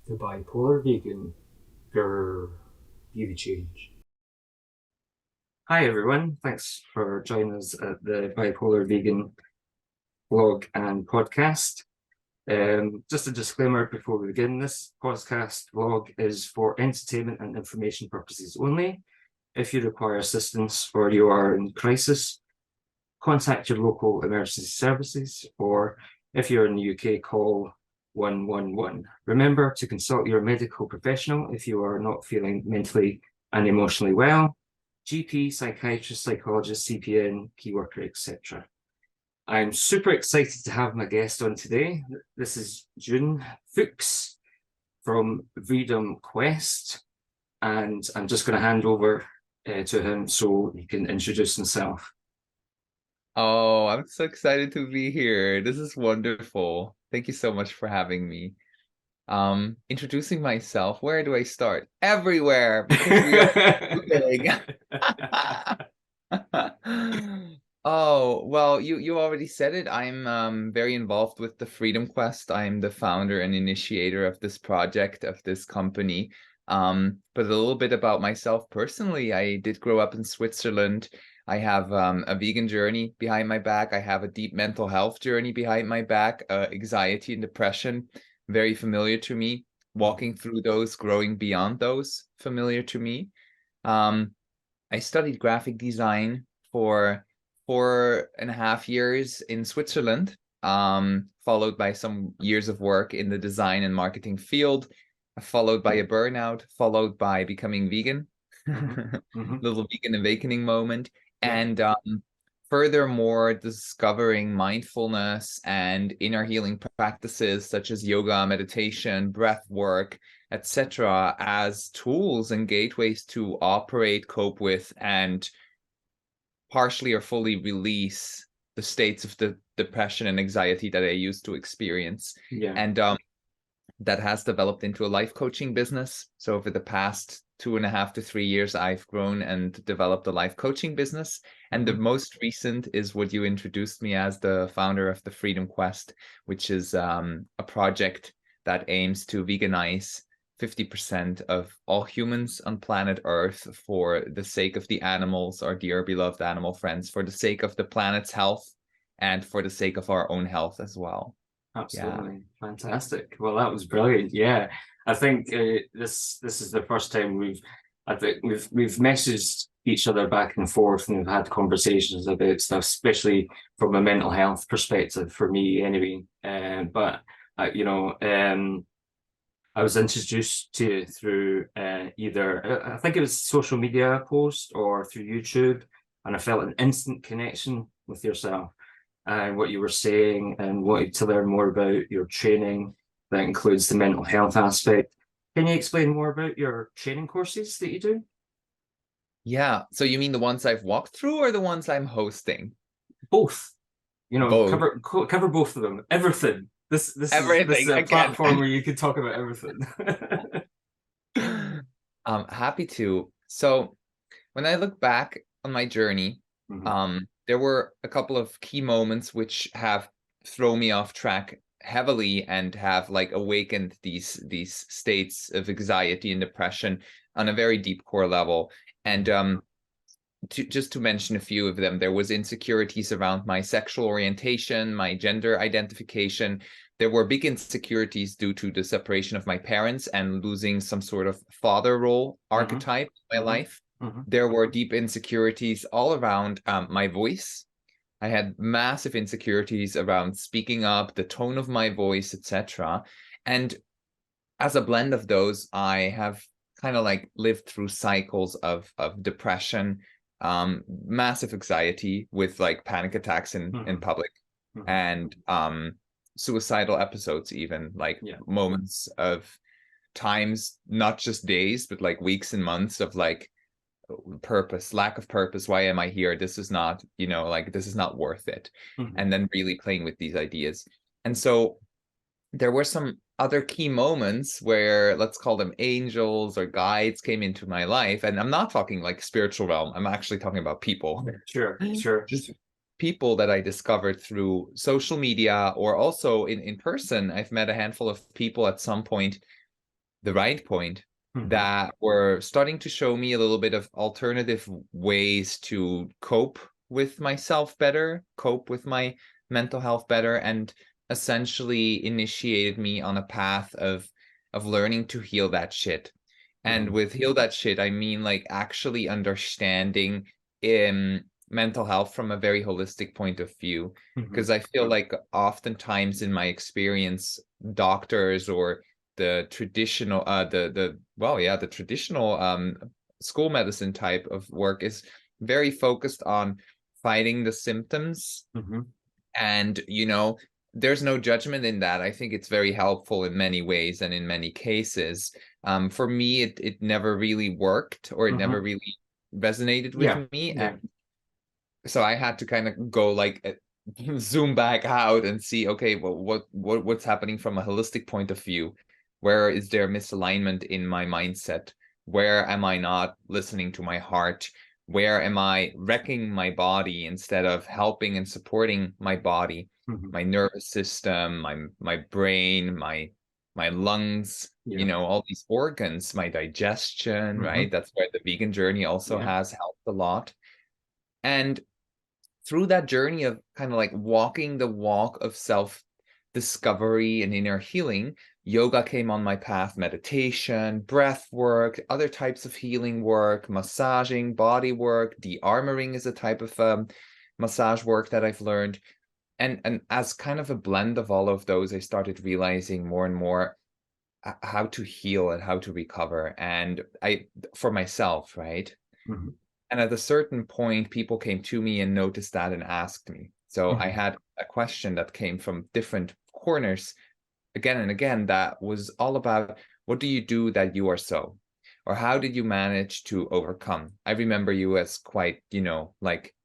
The Bipolar Vegan. Grr. Be the change. Hi everyone, thanks for joining us at the Bipolar Vegan blog and podcast. Just a disclaimer before we begin, this podcast blog is for entertainment and information purposes only. If you require assistance or you are in crisis, contact your local emergency services, or if you're in the UK, call 111. Remember to consult your medical professional if you are not feeling mentally and emotionally well, GP, psychiatrist, psychologist, CPN, key worker, etc. I'm super excited to have my guest on today. This is Jun Fuchs from Vreedom Quest, and I'm just going to hand over to him so he can introduce himself. Oh, I'm so excited to be here. This is wonderful. Thank you so much for having me. Introducing myself, where do I start? Everywhere, because we are big. Oh, well, you already said it. I'm very involved with the Vreedom Quest. I'm the founder and initiator of this project, of this company. But a little bit about myself personally. I did grow up in Switzerland. I have a vegan journey behind my back. I have a deep mental health journey behind my back, anxiety and depression, very familiar to me. Walking through those, growing beyond those, familiar to me. I studied graphic design for 4.5 years in Switzerland, followed by some years of work in the design and marketing field, followed by a burnout, followed by becoming vegan, little vegan awakening moment. Yeah. And furthermore, discovering mindfulness and inner healing practices such as yoga, meditation, breath work, etc., as tools and gateways to operate, cope with, and partially or fully release the states of the depression and anxiety that I used to experience. Yeah. And that has developed into a life coaching business. So over the past 2.5 to 3 years, I've grown and developed a life coaching business. And the most recent is what you introduced me as, the founder of the Vreedom Quest, which is a project that aims to veganize 50% of all humans on planet Earth for the sake of the animals, our dear beloved animal friends, for the sake of the planet's health, and for the sake of our own health as well. Absolutely. Fantastic. Well, that was brilliant. Yeah. I think this is the first time we've messaged each other back and forth, and we've had conversations about stuff, especially from a mental health perspective for me anyway. But I was introduced to you through either I think it was social media post or through YouTube, and I felt an instant connection with yourself and what you were saying, and wanted to learn more about your training that includes the mental health aspect. Can you explain more about your training courses that you do? Yeah. So you mean the ones I've walked through or the ones I'm hosting? Both. Both. Cover both of them. Everything. This is Everything a again. platform where you can talk about everything. I'm happy to. So when I look back on my journey, Mhm. there were a couple of key moments which have thrown me off track heavily and have like awakened these states of anxiety and depression on a very deep core level. And just to mention a few of them, there was insecurities around my sexual orientation, my gender identification. There were big insecurities due to the separation of my parents and losing some sort of father role archetype in my life. There were deep insecurities all around my voice. I had massive insecurities around speaking up, the tone of my voice, etc. And as a blend of those, I have kind of like lived through cycles of depression, massive anxiety with like panic attacks in public, and suicidal episodes, even like moments of times, not just days, but like weeks and months of like purpose, lack of purpose. Why am I here? This is not, like this is not worth it. And then really playing with these ideas. And so there were some other key moments where, let's call them angels or guides, came into my life. And I'm not talking like spiritual realm. I'm actually talking about people. Sure, sure. Just people that I discovered through social media or also in person. I've met a handful of people at some point the right point, that were starting to show me a little bit of alternative ways to cope with myself better, cope with my mental health better, and essentially initiated me on a path of learning to heal that shit. And with heal that shit, I mean like actually understanding mental health from a very holistic point of view. Because I feel like oftentimes in my experience, doctors or the traditional the traditional school medicine type of work is very focused on fighting the symptoms. And there's no judgment in that. I think it's very helpful in many ways and in many cases. For me, it never really worked, or it never really resonated with me. And so I had to kind of go like zoom back out and see, okay, well, what's happening from a holistic point of view? Where is there misalignment in my mindset? Where am I not listening to my heart? Where am I wrecking my body instead of helping and supporting my body, my nervous system, my brain, my lungs, all these organs, my digestion, right? That's where the vegan journey also has helped a lot. And through that journey of kind of like walking the walk of self-discovery and inner healing, yoga came on my path, meditation, breath work, other types of healing work, massaging, body work, de-armoring is a type of massage work that I've learned. And as kind of a blend of all of those, I started realizing more and more how to heal and how to recover. And for myself, right? And at a certain point, people came to me and noticed that and asked me. So I had a question that came from different corners again and again that was all about, what do you do that you are so? Or how did you manage to overcome? I remember you as quite, like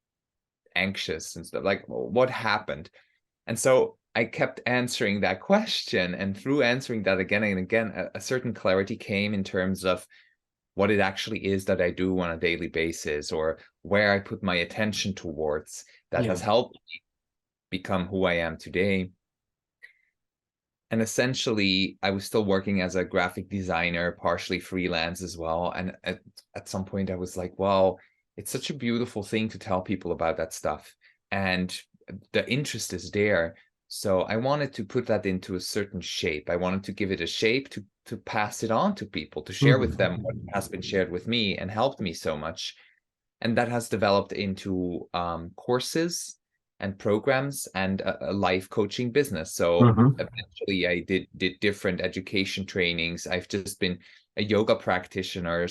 anxious and stuff, like, what happened? And so I kept answering that question. And through answering that again and again, a certain clarity came in terms of what it actually is that I do on a daily basis, or where I put my attention towards, that has helped me become who I am today. And essentially, I was still working as a graphic designer, partially freelance as well. And at some point I was like, well, it's such a beautiful thing to tell people about that stuff. And the interest is there. So I wanted to put that into a certain shape. I wanted to give it a shape to pass it on to people, to share with them what has been shared with me and helped me so much. And that has developed into courses and programs and a life coaching business. So eventually I did different education trainings. I've just been a yoga practitioner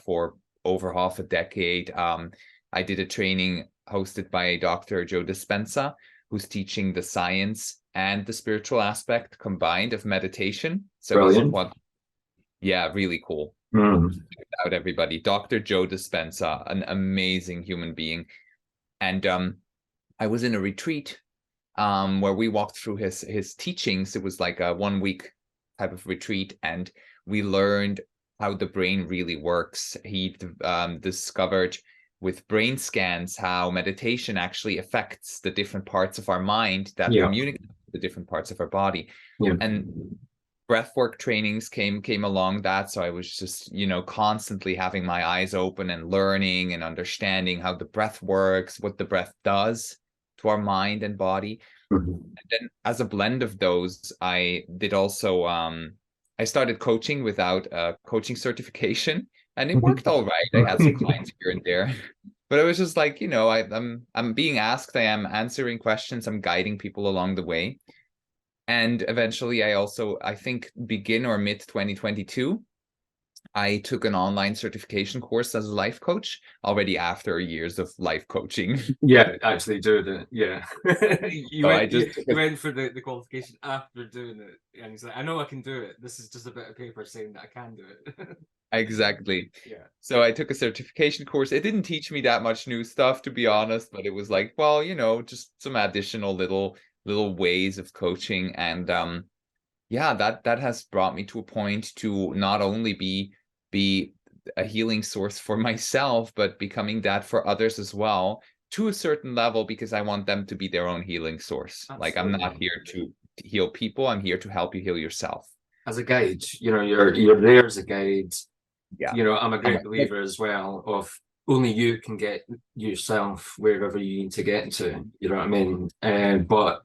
for over half a decade. I did a training hosted by Dr. Joe Dispenza, who's teaching the science and the spiritual aspect combined of meditation. So really cool. Check it out, everybody. Dr. Joe Dispenza, an amazing human being. And I was in a retreat where we walked through his teachings. It was like a 1 week type of retreat, and we learned how the brain really works. He discovered with brain scans how meditation actually affects the different parts of our mind that communicate with the different parts of our body. And breathwork trainings came along that. So I was just, constantly having my eyes open and learning and understanding how the breath works, what the breath does to our mind and body. And then as a blend of those, I did also, I started coaching without a coaching certification, and it worked all right. I had some clients here and there, but it was just like, I'm being asked, I am answering questions, I'm guiding people along the way. And eventually I think begin or mid 2022, I took an online certification course as a life coach already after years of life coaching. Actually doing it. You went for the qualification after doing it, and he's like, I know I can do it. This is just a bit of paper saying that I can do it. Exactly. So I took a certification course. It didn't teach me that much new stuff, to be honest, but it was like, well, just some additional little ways of coaching. And that has brought me to a point to not only be a healing source for myself, but becoming that for others as well, to a certain level, because I want them to be their own healing source. Absolutely. Like, I'm not here to heal people, I'm here to help you heal yourself. as a guide. You know, you're there as a guide. Yeah. You know, I'm a great But believer as well of only you can get yourself wherever you need to get to. You know what I mean? But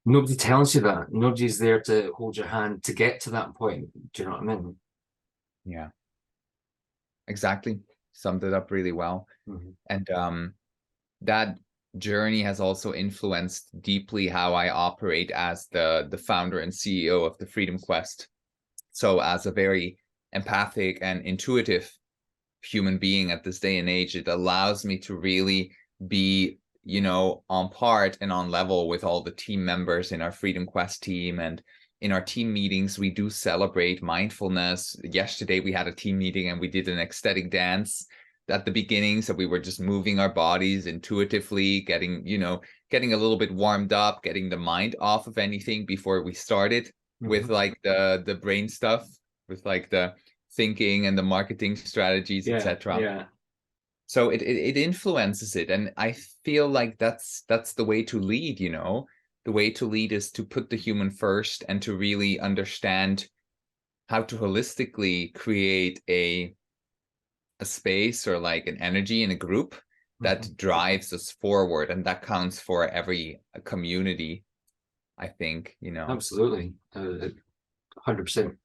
nobody tells you that. Nobody's there to hold your hand to get to that point. Do you know what I mean? yeah, exactly. Summed it up really well. Mm-hmm. And that journey has also influenced deeply how I operate as the founder and CEO of the Vreedom Quest. So as a very empathic and intuitive human being at this day and age, it allows me to really be, you know, on part and on level with all the team members in our Vreedom Quest team. And in our team meetings, we do celebrate mindfulness. Yesterday, we had a team meeting and we did an ecstatic dance at the beginning. So we were just moving our bodies intuitively, getting, you know, getting a little bit warmed up, getting the mind off of anything before we started with like the brain stuff, with like the thinking and the marketing strategies, Yeah, etc. yeah. So it influences it, and I feel like that's the way to lead. You know, the way to lead is to put the human first and to really understand how to holistically create a space or like an energy in a group that drives us forward, and that counts for every community. I think, you know. Absolutely. 100%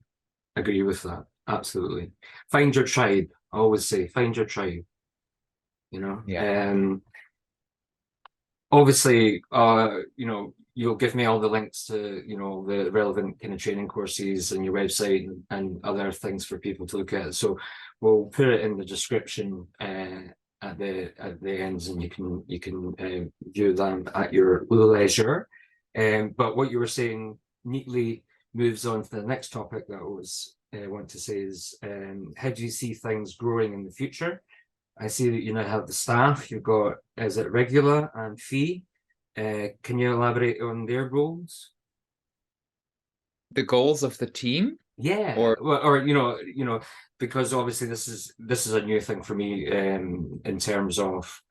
agree with that. Absolutely. Find your tribe. I always say, find your tribe. You know, Yeah. obviously, you know, you'll give me all the links to, you know, the relevant kind of training courses and your website and other things for people to look at. So we'll put it in the description at the ends, and you can view them at your leisure. But what you were saying neatly moves on to the next topic that I was want to say is how do you see things growing in the future? I see that you now have the staff. You've got, is it regular and fee? Can you elaborate on their goals? The goals of the team, Yeah, or well, or because obviously this is a new thing for me in terms of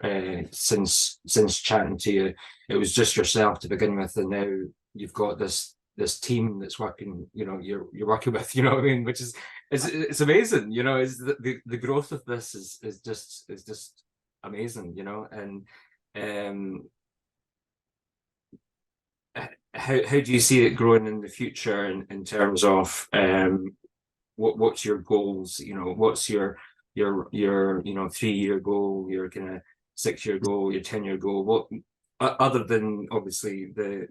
since chatting to you, it was just yourself to begin with, and now you've got this team that's working. You know, you're working with. You know what I mean? Which is it's amazing. You know, is the growth of this is just amazing. You know, and how do you see it growing in the future in terms of what's your goals? You know, what's your 3-year goal, your kind of 6-year goal, your 10-year goal? What other than obviously the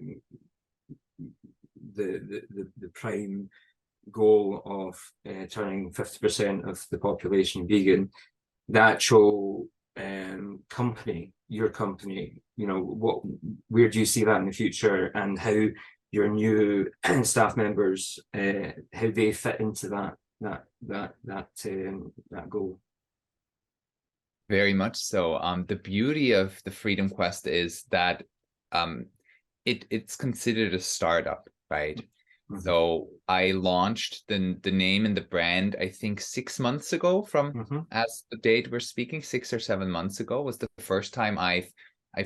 prime goal of turning 50% of the population vegan, the actual company, your company, you know, where do you see that in the future, and how your new staff members how they fit into that goal? very much so. The beauty of the Vreedom Quest is that it's considered a startup, right? Mm-hmm. So I launched the name and the brand, I think 6 months ago from as the date we're speaking, 6 or 7 months ago was the first time I've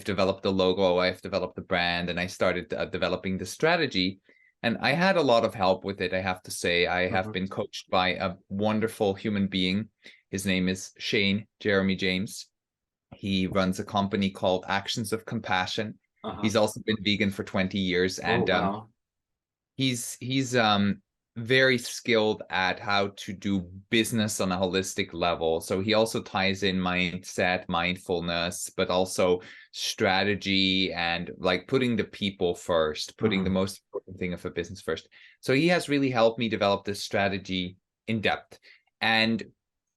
developed the logo, I've developed the brand, and I started developing the strategy. And I had a lot of help with it, I have to say. I have been coached by a wonderful human being. His name is Shane Jeremy James. He runs a company called Actions of Compassion. He's also been vegan for 20 years, and Oh wow. he's very skilled at how to do business on a holistic level. So he also ties in mindset, mindfulness, but also strategy and like putting the people first, putting the most important thing of a business first. So he has really helped me develop this strategy in depth. And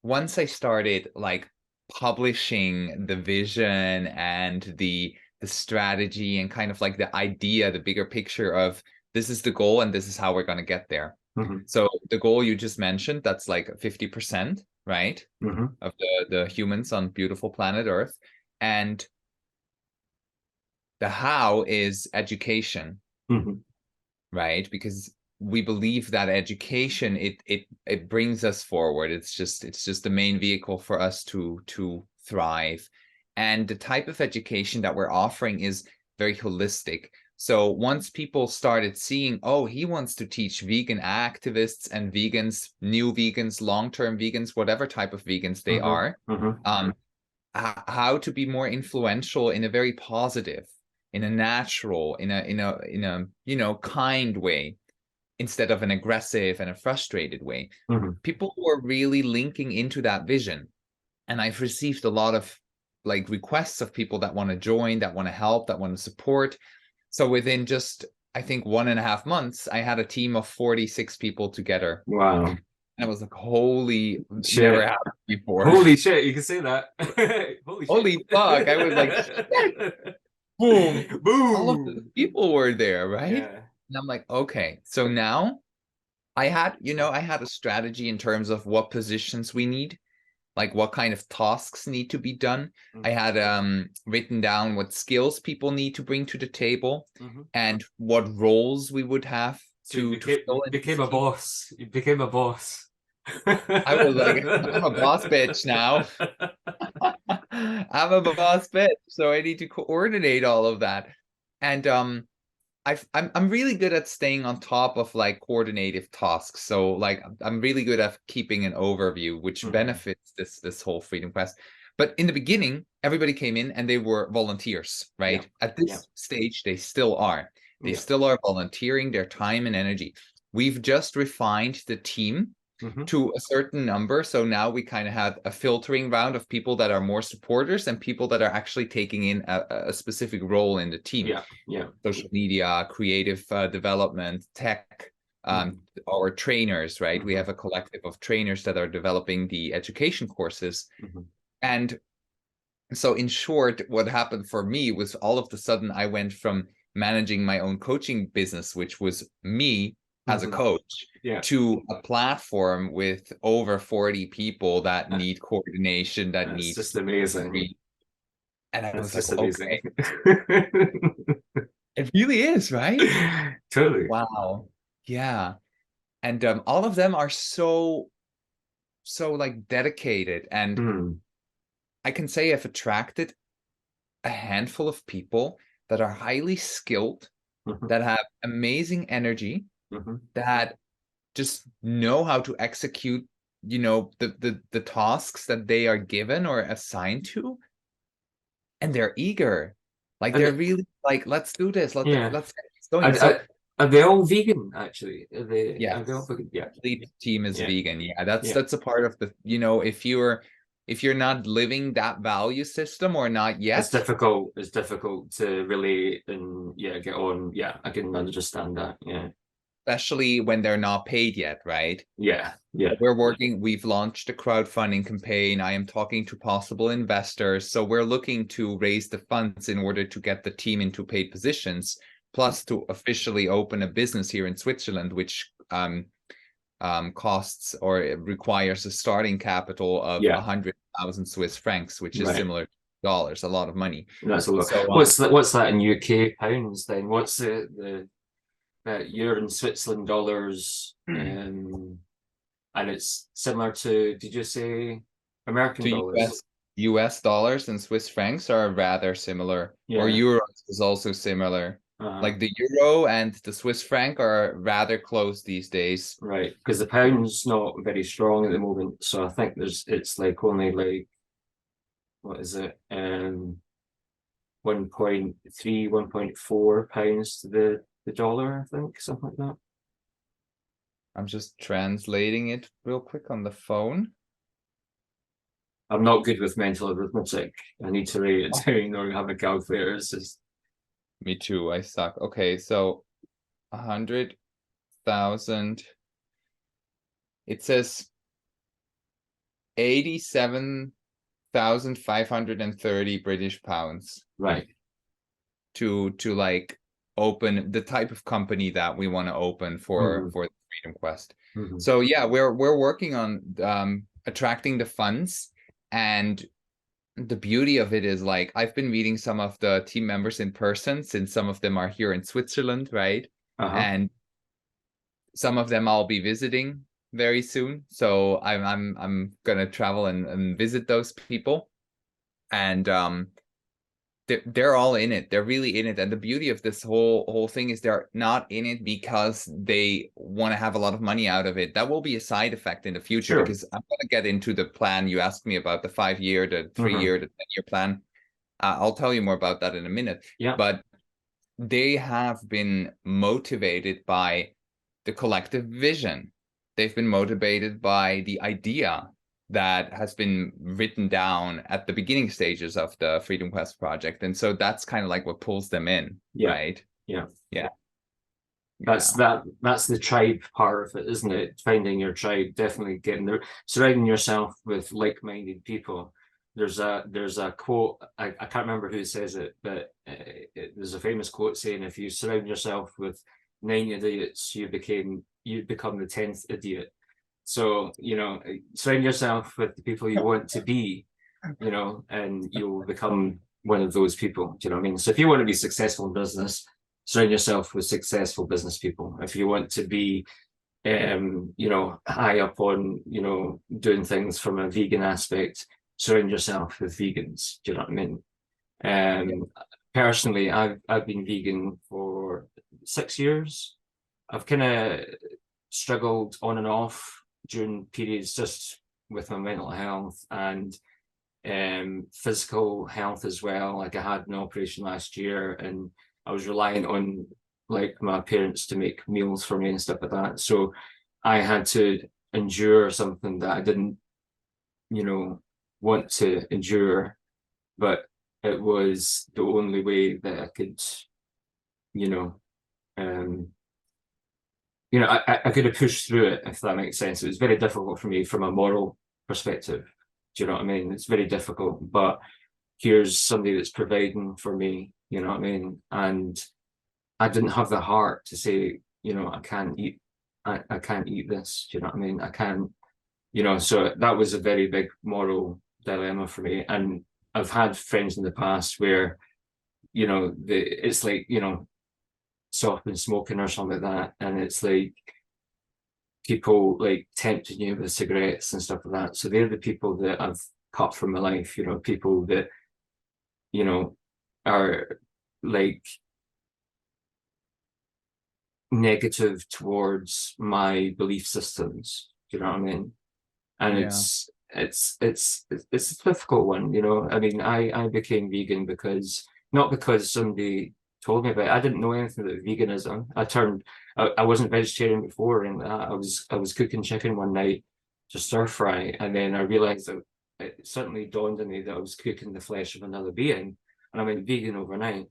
once I started like publishing the vision and the strategy and kind of like the idea, the bigger picture of this is the goal and this is how we're going to get there. So the goal you just mentioned, that's like 50%, right? Of the humans on beautiful planet Earth. And the how is education, right? Because we believe that education, it brings us forward. It's just the main vehicle for us to thrive. And the type of education that we're offering is very holistic. So once people started seeing, oh, he wants to teach vegan activists and vegans, new vegans, long-term vegans, whatever type of vegans they are, how to be more influential in a very positive, in a natural, in a you know, kind way, instead of an aggressive and a frustrated way. People were really linking into that vision. And I've received a lot of like requests of people that want to join, that want to help, that want to support. So within just, I think, 1.5 months, I had a team of 46 people together. Wow. And I was like, holy shit. Never happened before. Holy shit, you can say that. Holy fuck. I was like, shit. Boom. Boom. All of the people were there, right? Yeah. And I'm like, okay. So now I had, you know, I had a strategy in terms of what positions we need, like what kind of tasks need to be done. I had written down what skills people need to bring to the table and what roles we would have so to fill in. became a boss. You became a boss. I was like, I'm a boss bitch now. I'm a boss bitch, so I need to coordinate all of that. And I'm really good at staying on top of like coordinative tasks. So like I'm really good at keeping an overview, which benefits this whole Vreedom Quest. But in the beginning, everybody came in and they were volunteers, right? At this stage, they still are. They still are volunteering their time and energy. We've just refined the team to a certain number. So now we kind of have a filtering round of people that are more supporters and people that are actually taking in a specific role in the team. Social media, creative development, tech, or trainers, right? We have a collective of trainers that are developing the education courses. And so in short, what happened for me was all of a sudden I went from managing my own coaching business, which was me as a coach, to a platform with over 40 people that need coordination, that need just amazing. And I was like, okay. It really is, right? Totally. Wow. Yeah. And all of them are so like dedicated. And I can say I've attracted a handful of people that are highly skilled, that have amazing energy, that just know how to execute, you know, the tasks that they are given or assigned to, and they're eager, like they're really like, let's do this, let's get this going. Are they all vegan actually? Are they all vegan? The team is vegan. That's a part of the, you know, if you're not living that value system or not yet, it's difficult to relate and get on. I can understand that. Especially when they're not paid yet, right? We've launched a crowdfunding campaign. I am talking to possible investors. So we're looking to raise the funds in order to get the team into paid positions, plus to officially open a business here in Switzerland, which costs or it requires a starting capital of 100,000 Swiss francs, which is similar to dollars, a lot of money. That's a lot. So, what's that in UK pounds then? What's the you're in Switzerland dollars, and it's similar to, did you say American dollars? US dollars and Swiss francs are rather similar, or euros is also similar. Like the euro and the Swiss franc are rather close these days. Right, because the pound's not very strong at the moment. So I think it's like only like, what is it? 1.3, 1.4 pounds to the dollar, I think, something like that. I'm just translating it real quick on the phone. I'm not good with mental arithmetic. I need to write it down or have a calculator. It's just... Me too, I suck. Okay, so 100,000. It says 87,530 British pounds. Right. To like open the type of company that we want to open for the Vreedom Quest. So yeah, we're working on attracting the funds, and the beauty of it is, like, I've been meeting some of the team members in person, since some of them are here in Switzerland, right? And some of them I'll be visiting very soon. So I'm gonna travel and visit those people. And they're all in it. They're really in it. And the beauty of this whole thing is they're not in it because they want to have a lot of money out of it. That will be a side effect in the future, Sure. because I'm going to get into the plan you asked me about, the 5-year, the 3-year, the 10-year plan. I'll tell you more about that in a minute. Yeah. But they have been motivated by the collective vision. They've been motivated by the idea that has been written down at the beginning stages of the Vreedom Quest project. And so that's kind of like what pulls them in, right? Yeah. Yeah. That's the tribe part of it, isn't it? Finding your tribe, definitely getting there, surrounding yourself with like-minded people. There's a quote, I can't remember who says it, but there's a famous quote saying, if you surround yourself with 9 idiots, you become the 10th idiot. So, surround yourself with the people you want to be, and you'll become one of those people. Do you know what I mean? So if you want to be successful in business, surround yourself with successful business people. If you want to be, high up on, doing things from a vegan aspect, surround yourself with vegans. Do you know what I mean? Personally, I've been vegan for 6 years. I've kind of struggled on and off during periods just with my mental health and physical health as well. Like I had an operation last year, and I was relying on like my parents to make meals for me and stuff like that. So I had to endure something that I didn't, want to endure, but it was the only way that I could, you know, um, I could have pushed through it, if that makes sense. It was very difficult for me from a moral perspective. Do you know what I mean? It's very difficult, but here's somebody that's providing for me, you know what I mean? And I didn't have the heart to say, I can't eat, I can't eat this. Do you know what I mean? I can't, so that was a very big moral dilemma for me. And I've had friends in the past where, it's like, soft and smoking or something like that. And it's like people like tempting you with cigarettes and stuff like that. So they're the people that I've cut from my life, people that, are like negative towards my belief systems. Do you know what I mean? And Yeah. it's a difficult one, I mean, I became vegan not because somebody told me about it. I didn't know anything about veganism. I wasn't vegetarian before, and I was cooking chicken one night to stir fry, and then I realized that it suddenly dawned on me that I was cooking the flesh of another being, and I went vegan overnight,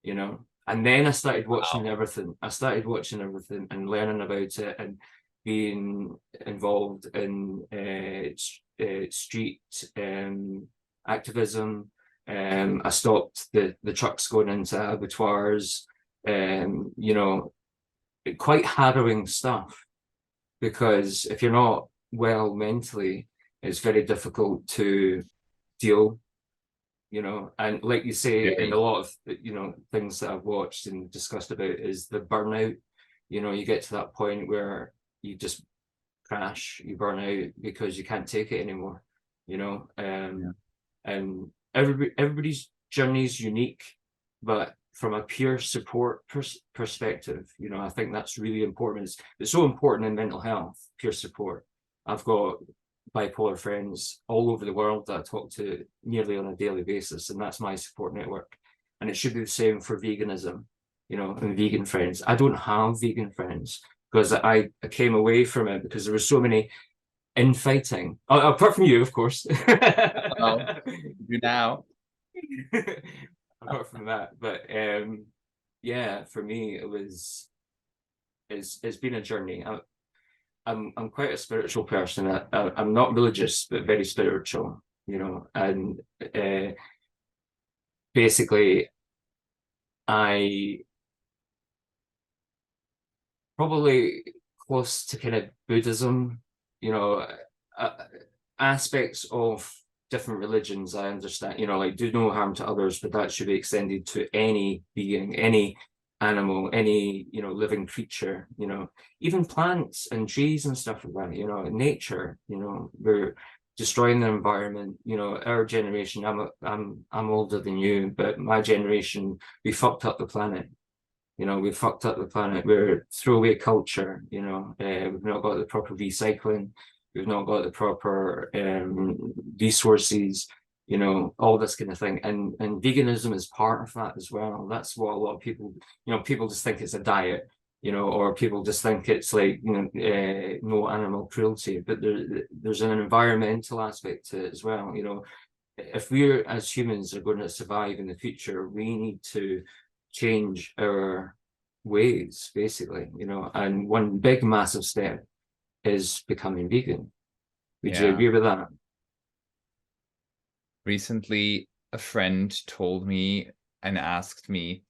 and then I started watching everything. I started watching everything and learning about it and being involved in street activism. I stopped the trucks going into abattoirs. Quite harrowing stuff, because if you're not well mentally, it's very difficult to deal, and like you say, in a lot of things that I've watched and discussed about is the burnout. You get to that point where you just crash, you burn out because you can't take it anymore, and everybody's journey is unique, but from a peer support perspective, I think that's really important. It's so important in mental health, peer support. I've got bipolar friends all over the world that I talk to nearly on a daily basis, and that's my support network. And it should be the same for veganism, and vegan friends. I don't have vegan friends because I came away from it because there were so many infighting. Apart from you, of course. Well, you now. Apart from that, but yeah, for me it's been a journey. I'm quite a spiritual person. I'm not religious, but very spiritual, and basically I probably close to kind of Buddhism, aspects of different religions I understand, like do no harm to others, but that should be extended to any being, any animal, any, living creature, even plants and trees and stuff like that, nature, we're destroying the environment. You know, our generation, I'm older than you, but my generation, we fucked up the planet. You know, we fucked up the planet. We're throwaway culture. You know, we've not got the proper recycling. We've not got the proper resources. You know, all this kind of thing. And veganism is part of that as well. That's what a lot of people, you know, people just think it's a diet, you know, or people just think it's like, you know, no animal cruelty. But there's an environmental aspect to it as well. You know, if we're as humans are going to survive in the future, we need to change our ways, basically, you know. And one big massive step is becoming vegan. Would you Yeah. agree with that? Recently, a friend told me and asked me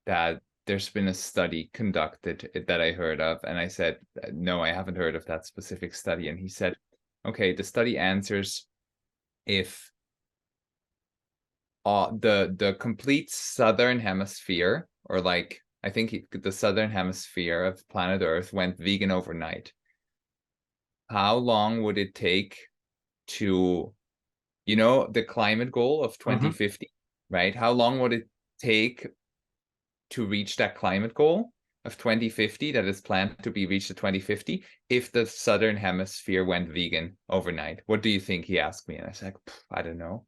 that there's been a study conducted that I heard of. And I said, no, I haven't heard of that specific study. And he said, okay, the study answers if the complete southern hemisphere, or like, I think the southern hemisphere of planet Earth went vegan overnight, how long would it take to, you know, the climate goal of 2050, right? How long would it take to reach that climate goal of 2050 that is planned to be reached at 2050 if the southern hemisphere went vegan overnight? What do you think? He asked me, and I said, I don't know,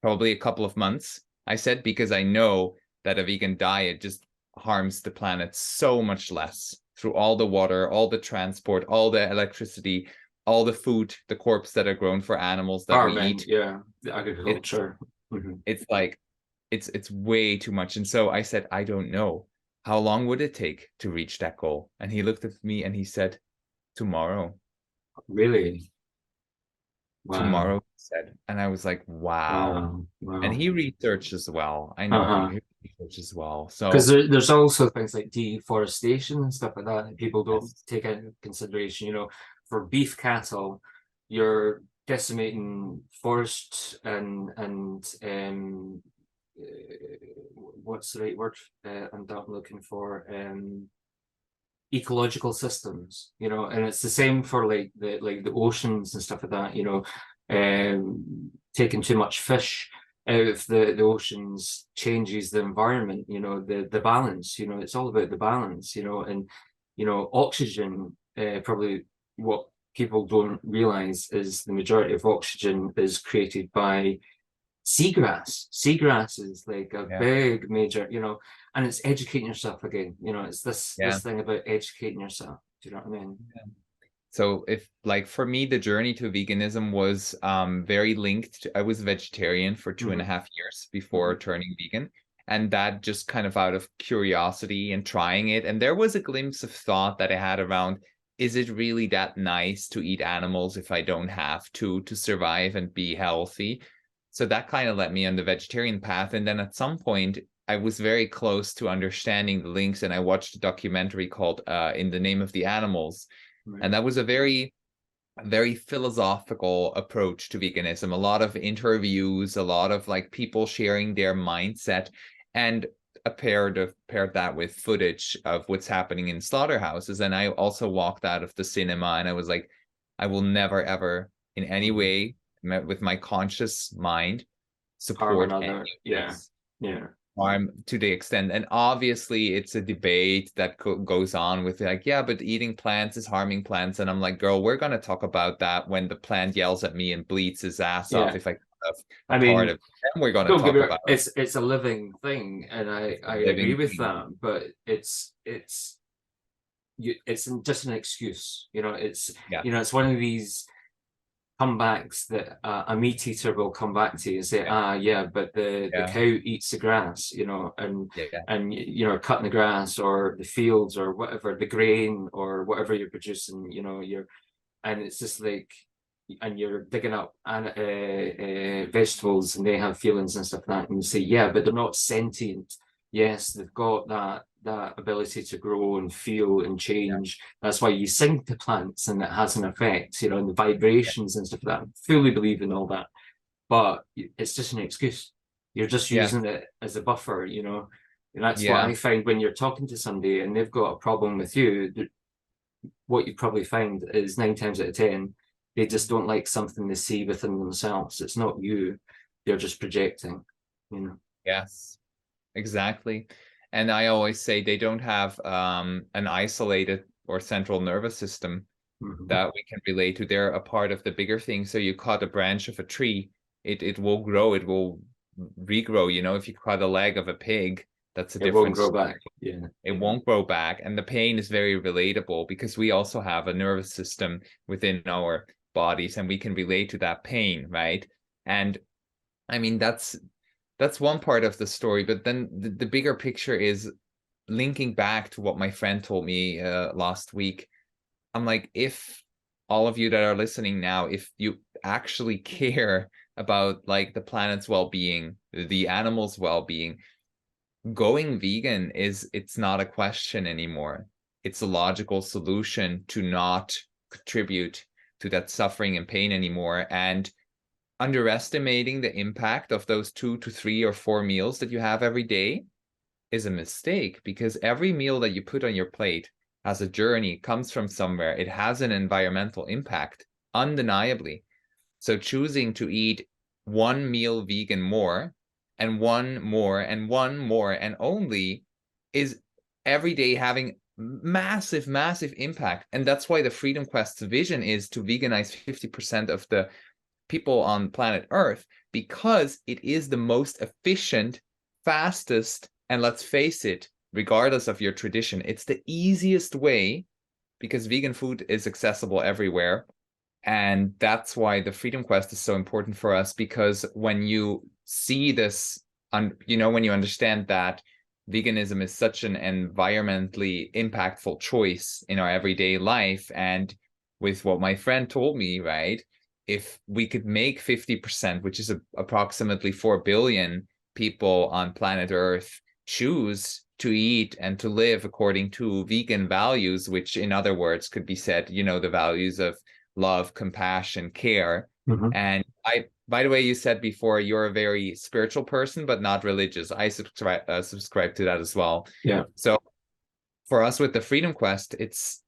probably a couple of months. I said, because I know that a vegan diet just harms the planet so much less through all the water, all the transport, all the electricity, all the food, the crops that are grown for animals that we Farming, eat. yeah, the agriculture. It's like, it's way too much. And so I said, I don't know. How long would it take to reach that goal? And he looked at me and he said, tomorrow. Really? Wow. Tomorrow, he said. And I was like, wow. Wow. And he researched as well. I know Uh-huh. he researched as well. Because So there's also things like deforestation and stuff like that people don't yes, take into consideration. You know, for beef cattle, you're decimating forests and what's the right word I'm not looking for? Ecological systems, you know. And it's the same for like the oceans and stuff like that, you know. Taking too much fish out of the oceans changes the environment, you know, the balance, you know. It's all about the balance, you know. And you know, oxygen, probably what people don't realize is the majority of oxygen is created by seagrass. Seagrass is like a yeah, big major, you know. And it's educating yourself again, you know. It's this yeah. thing about educating yourself. Do you know what I mean? So if, like, for me, the journey to veganism was very linked to, I was vegetarian for 2.5 years before turning vegan. And that just kind of out of curiosity and trying it. And there was a glimpse of thought that I had around, is it really that nice to eat animals if I don't have to survive and be healthy? So that kind of led me on the vegetarian path. And then at some point, I was very close to understanding the links, and I watched a documentary called In the Name of the Animals. Right. And that was a very philosophical approach to veganism. A lot of interviews, a lot of like people sharing their mindset, and paired that with footage of what's happening in slaughterhouses. And I also walked out of the cinema and I was like, I will never ever in any way with my conscious mind Harm support any another. of Yeah. this Yeah. harm to the extent. And obviously it's a debate that goes on with like, yeah, but eating plants is harming plants. And I'm like, girl, we're going to talk about that when the plant yells at me and bleeds his ass off Yeah. if I cut off a I part mean, of it. Then we're going to don't get talk me wrong, about it's a living thing, and I agree living with things. that, but it's just an excuse, you know. It's, Yeah, you know, it's one of these comebacks that a meat eater will come back to you and say, yeah, ah, yeah, but the yeah, cow eats the grass, you know. yeah, And you know, cutting the grass or the fields or whatever, the grain or whatever you're producing, you know. And it's just like, and you're digging up vegetables and they have feelings and stuff like that, and you say, yeah, but they're not sentient. Yes, they've got that ability to grow and feel and yeah, change. That's why you sing to plants and it has an effect, you know, and the yeah, vibrations and stuff like that. I fully believe in all that, but it's just an excuse. You're just yeah, using it as a buffer, you know. And that's what yeah, I find when you're talking to somebody and they've got a problem with you. What you probably find is 9 times out of 10, They just don't like something they see within themselves. It's not you. They're just projecting, you know. Yes, exactly. And I always say they don't have an isolated or central nervous system that we can relate to. They're a part of the bigger thing. So you cut a branch of a tree, it will grow, it will regrow. You know, if you cut a leg of a pig, that's a It won't different grow story. back. Yeah. It won't grow back. And the pain is very relatable because we also have a nervous system within our bodies and we can relate to that pain, right? And I mean, that's one part of the story, but then the bigger picture is linking back to what my friend told me last week. I'm like, if all of you that are listening now, if you actually care about like the planet's well-being, the animals' well-being, going vegan it's not a question anymore. It's a logical solution to not contribute to that suffering and pain anymore. And underestimating the impact of those 2 to 3 or 4 meals that you have every day is a mistake, because every meal that you put on your plate has a journey, comes from somewhere. It has an environmental impact, undeniably. So choosing to eat one meal vegan more and one more and one more and only is every day having massive, massive impact. And that's why the Vreedom Quest's vision is to veganize 50% of the people on planet Earth, because it is the most efficient, fastest, and let's face it, regardless of your tradition, it's the easiest way, because vegan food is accessible everywhere. And that's why the Vreedom Quest is so important for us, because when you see this, you know, when you understand that veganism is such an environmentally impactful choice in our everyday life, and with what my friend told me, right, if we could make 50%, which is approximately 4 billion people on planet Earth, choose to eat and to live according to vegan values, which in other words could be said, you know, the values of love, compassion, care. And by the way, you said before you're a very spiritual person, but not religious. I subscribe to that as well. Yeah. So for us with the Vreedom Quest, it's,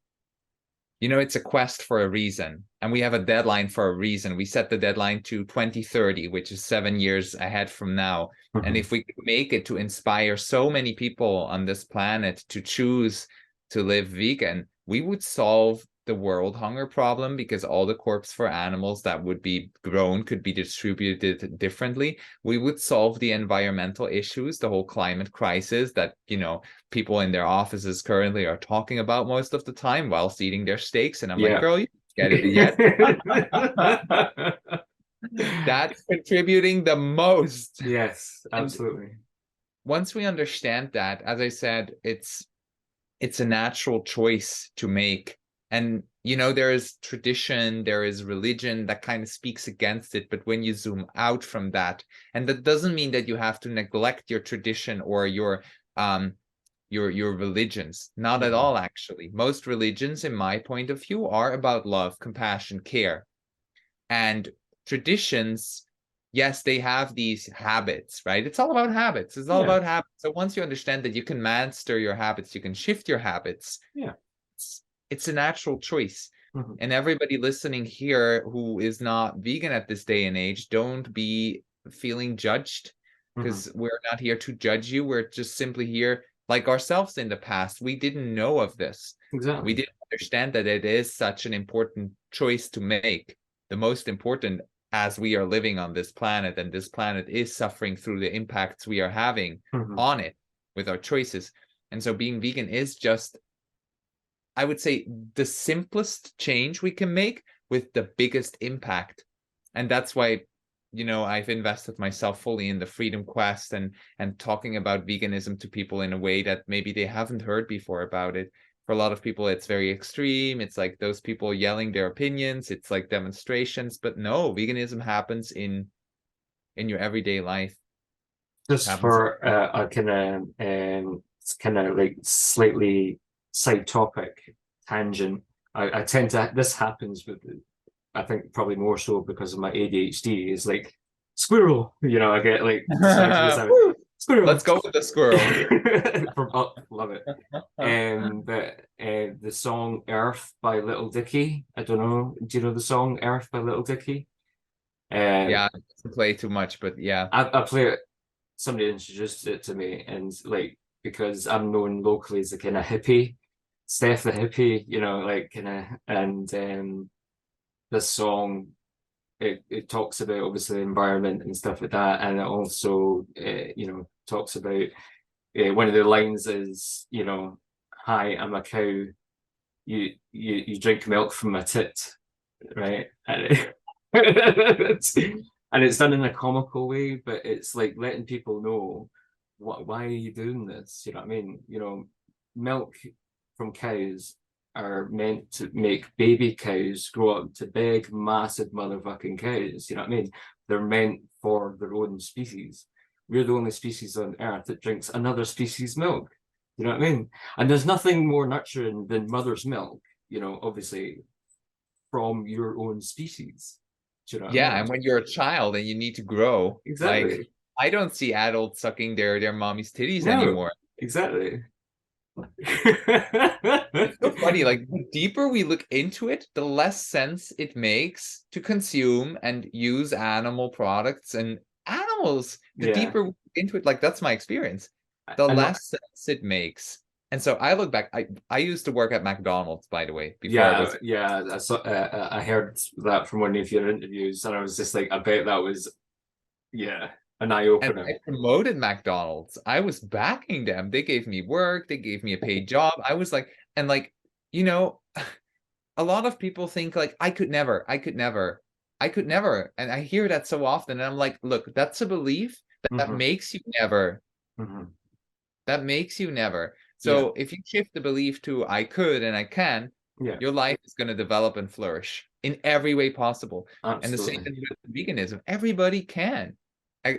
you know, it's a quest for a reason, and we have a deadline for a reason. We set the deadline to 2030, which is 7 years ahead from now. And if we could make it to inspire so many people on this planet to choose to live vegan, we would solve the world hunger problem, because all the corpse for animals that would be grown could be distributed differently. We would solve the environmental issues, the whole climate crisis that, you know, people in their offices currently are talking about most of the time whilst eating their steaks. And I'm like, girl, you get it yet? That's contributing the most. Yes, absolutely. And once we understand that, as I said, it's a natural choice to make. And, you know, there is tradition, there is religion that kind of speaks against it. But when you zoom out from that, and that doesn't mean that you have to neglect your tradition or your religions, not at all, actually. Most religions, in my point of view, are about love, compassion, care. And traditions, yes, they have these habits, right? It's all about habits. It's all about habits. So once you understand that you can master your habits, you can shift your habits. Yeah. It's a natural choice. And everybody listening here who is not vegan at this day and age, don't be feeling judged, because we're not here to judge you. We're just simply here, like ourselves in the past. We didn't know of this. Exactly. We didn't understand that it is such an important choice to make, the most important, as we are living on this planet, and this planet is suffering through the impacts we are having on it with our choices. And so being vegan is just, I would say, the simplest change we can make with the biggest impact. And that's why, you know, I've invested myself fully in the Vreedom Quest and talking about veganism to people in a way that maybe they haven't heard before about it. For a lot of people, it's very extreme. It's like those people yelling their opinions. It's like demonstrations. But no, veganism happens in your everyday life. Just for a it's kind of like slightly side topic tangent. I tend to, this happens with, I think probably more so because of my ADHD, is like squirrel, you know, I get like Squirrel. Let's go with the squirrel. Love it. But the song Earth by Little Dicky. I don't know. Do you know the song Earth by Little Dicky? Yeah, I didn't play too much, but yeah. I play it. Somebody introduced it to me, and like because I'm known locally as a kind of hippie, Steph the hippie, you know, like kind of, and this song it talks about obviously the environment and stuff like that, and it also you know talks about one of the lines is you know, hi, I'm a cow, you drink milk from my tit, right? And it's done in a comical way, but it's like letting people know why are you doing this? You know what I mean? You know, milk from cows are meant to make baby cows grow up to big, massive motherfucking cows. You know what I mean? They're meant for their own species. We're the only species on Earth that drinks another species' milk. You know what I mean? And there's nothing more nurturing than mother's milk, you know, obviously from your own species. Do you know what I Yeah, mean? and when you're a child and you need to grow, like Exactly. I don't see adults sucking their mommy's titties No, anymore. exactly. It's so funny, like the deeper we look into it, the less sense it makes to consume and use animal products and animals. The Yeah. deeper we look into it, like that's my experience, the I know. less sense it makes. And so I look back, I used to work at McDonald's, by the way, before I Yeah, was. yeah. I saw. I heard that from one of your interviews, and I was just like, I bet that was, yeah, an eye And opener. I promoted McDonald's. I was backing them. They gave me work, they gave me a paid job. I was like, and like, you know, a lot of people think like I could never, I could never, I could never. And I hear that so often. And I'm like, look, that's a belief that Hmm. makes you never. Hmm. That makes you never. Yeah, So if you shift the belief to I could and I can, yeah, your life is going to develop and flourish in every way possible. And the same absolutely. is with veganism. Everybody can.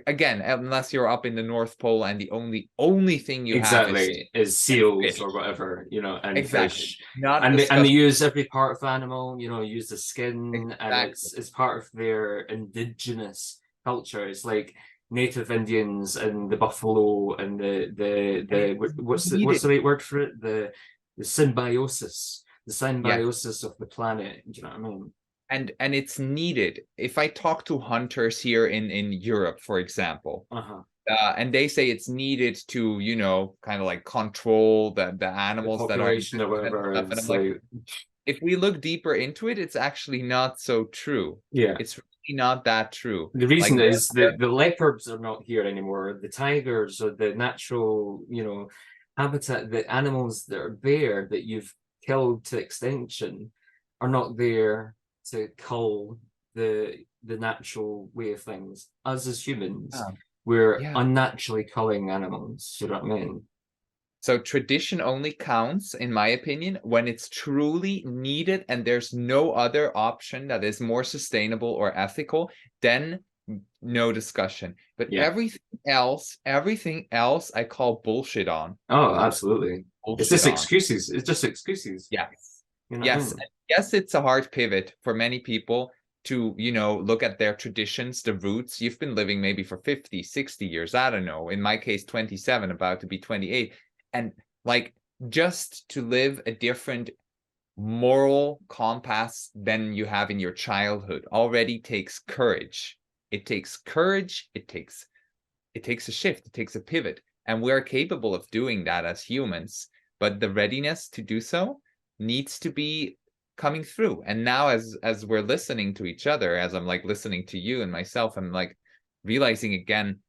Again, unless you're up in the North Pole and the only thing you have is Exactly, is and seals fish. or whatever, you know, and Exactly. fish, Not and they discuss use every part of the animal, you know, use the skin, and exactly. it's part of their indigenous culture. It's like Native Indians and the buffalo and And it's what's needed. the right word for it? The Yeah. symbiosis of the planet. Do you know what I mean? And it's needed. If I talk to hunters here in Europe, for example, Uh-huh. and they say it's needed to, you know, kind of like control the The animals that are population or indigenous and whatever stuff. And I'm is like, like, if we look deeper into it, it's actually not so true. yeah. It's really not that true. The Like reason is there, that the leopards are not here anymore. The tigers or the natural, you know, habitat, the animals that are there that you've killed to extinction are not there to cull the natural way of things. Us as humans, yeah, we're yeah. unnaturally culling animals. You know what I mean? So tradition only counts, in my opinion, when it's truly needed and there's no other option that is more sustainable or ethical, then no discussion. But Yeah. everything else I call bullshit on. Oh, absolutely. It's Bullshit just on. excuses. It's just excuses. Yes. You know what I Yes. mean? Yes, it's a hard pivot for many people to, you know, look at their traditions, the roots. You've been living maybe for 50, 60 years. I don't know. In my case, 27, about to be 28. And like just to live a different moral compass than you have in your childhood already takes courage. It takes courage. It takes a shift. It takes a pivot. And we're capable of doing that as humans. But the readiness to do so needs to be coming through. And now as we're listening to each other, as I'm like listening to you and myself, I'm like realizing again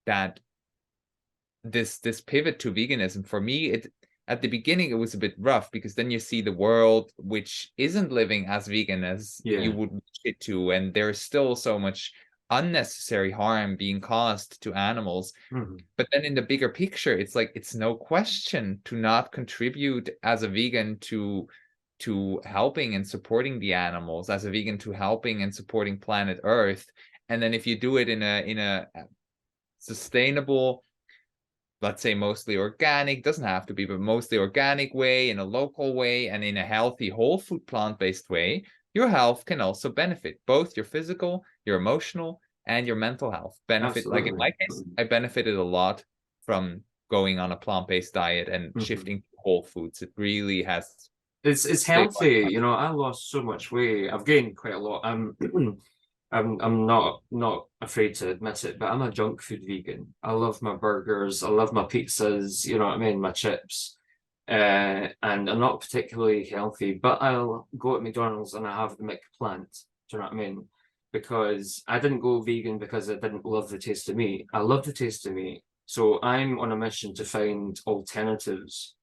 that this pivot to veganism for me, it at the beginning it was a bit rough because then you see the world which isn't living as vegan as you Yeah. would wish it to, and there's still so much unnecessary harm being caused to animals. Mhm. But then in the bigger picture, it's like it's no question to not contribute as a vegan to helping and supporting the animals, as a vegan to helping and supporting planet Earth. And then if you do it in a sustainable, let's say mostly organic, doesn't have to be, but mostly organic way, in a local way, and in a healthy, whole food, plant-based way, your health can also benefit, both your physical, your emotional, and your mental health benefit. Like in Absolutely. my case, I benefited a lot from going on a plant-based diet and shifting to whole foods. It really has It's saved my healthy. life. You know, I lost so much weight. I've gained quite a lot. I'm not afraid to admit it, but I'm a junk food vegan. I love my burgers. I love my pizzas. You know what I mean? My chips. And I'm not particularly healthy, but I'll go at McDonald's and I have the McPlant. Do you know what I mean? Because I didn't go vegan because I didn't love the taste of meat. I love the taste of meat. So I'm on a mission to find alternatives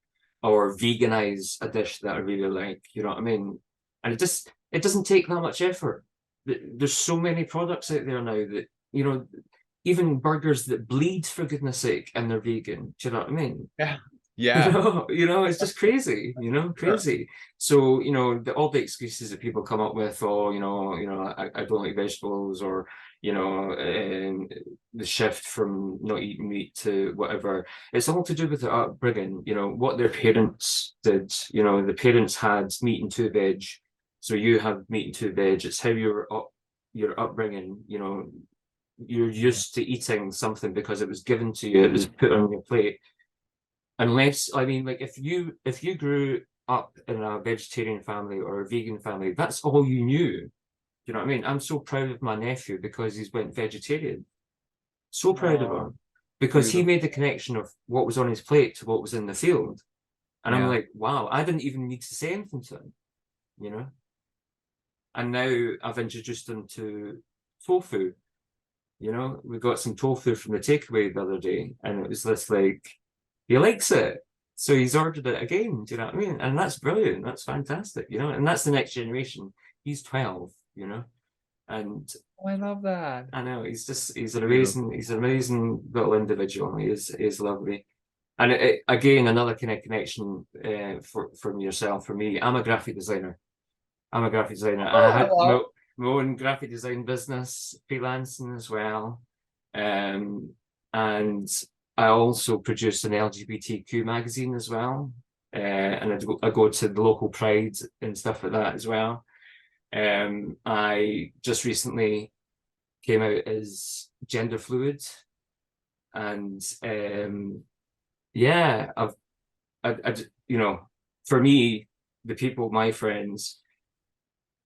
or veganize a dish that I really like. You know what I mean? And it doesn't take that much effort. There's so many products out there now that, you know, even burgers that bleed for goodness sake and they're vegan. Do you know what I mean? Yeah. Yeah. It's just crazy, Sure. crazy. So, all the excuses that people come up with, oh, I don't like vegetables, or, the shift from not eating meat to whatever. It's all to do with their upbringing, what their parents did. The parents had meat and two veg, so you have meat and two veg. It's how your upbringing, you're Yeah. used to eating something because it was given to you, it was put on your plate. Unless, I mean, like if you grew up in a vegetarian family or a vegan family, that's all you knew. You know what I mean? I'm so proud of my nephew because he's went vegetarian. So proud of Oh, him because he beautiful. made the connection of what was on his plate to what was in the field. And I'm Yeah. like, wow, I didn't even need to say anything to him, you know? And now I've introduced him to tofu. We got some tofu from the takeaway the other day, and it was this like, he likes it. So he's ordered it again. Do you know what I mean? And that's brilliant. That's fantastic, and that's the next generation. He's 12, and Oh, I love that. I know Beautiful. he's an amazing little individual. He is lovely. And again, another kind of connection from yourself, for me. I'm a graphic designer. I Oh, had hello. my own graphic design business, freelancing as well. Um, and I also produce an LGBTQ magazine as well. And I go to the local pride and stuff like that as well. I just recently came out as gender fluid, and yeah, for me, the people, my friends,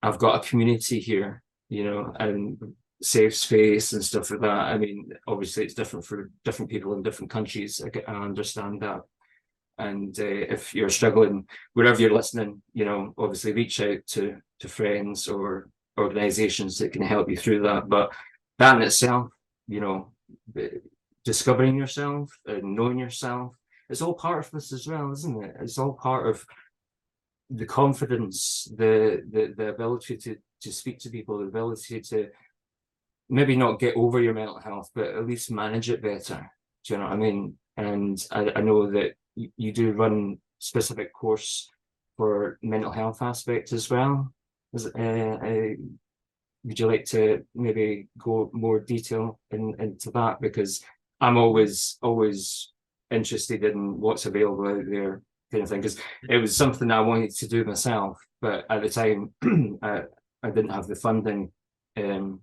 I've got a community here, and safe space and stuff like that. I mean, obviously, it's different for different people in different countries. I understand that. And if you're struggling, wherever you're listening, obviously reach out to friends or organizations that can help you through that. But that in itself, you know, discovering yourself and knowing yourself, it's all part of this as well, isn't it? It's all part of the confidence, the ability to speak to people, the ability to maybe not get over your mental health, but at least manage it better. Do you know what I mean? And I know that you do run specific course for mental health aspects as well. Would you like to maybe go more detail into that? Because I'm always interested in what's available out there, kind of thing. Because it was something I wanted to do myself, but at the time I didn't have the funding. Um,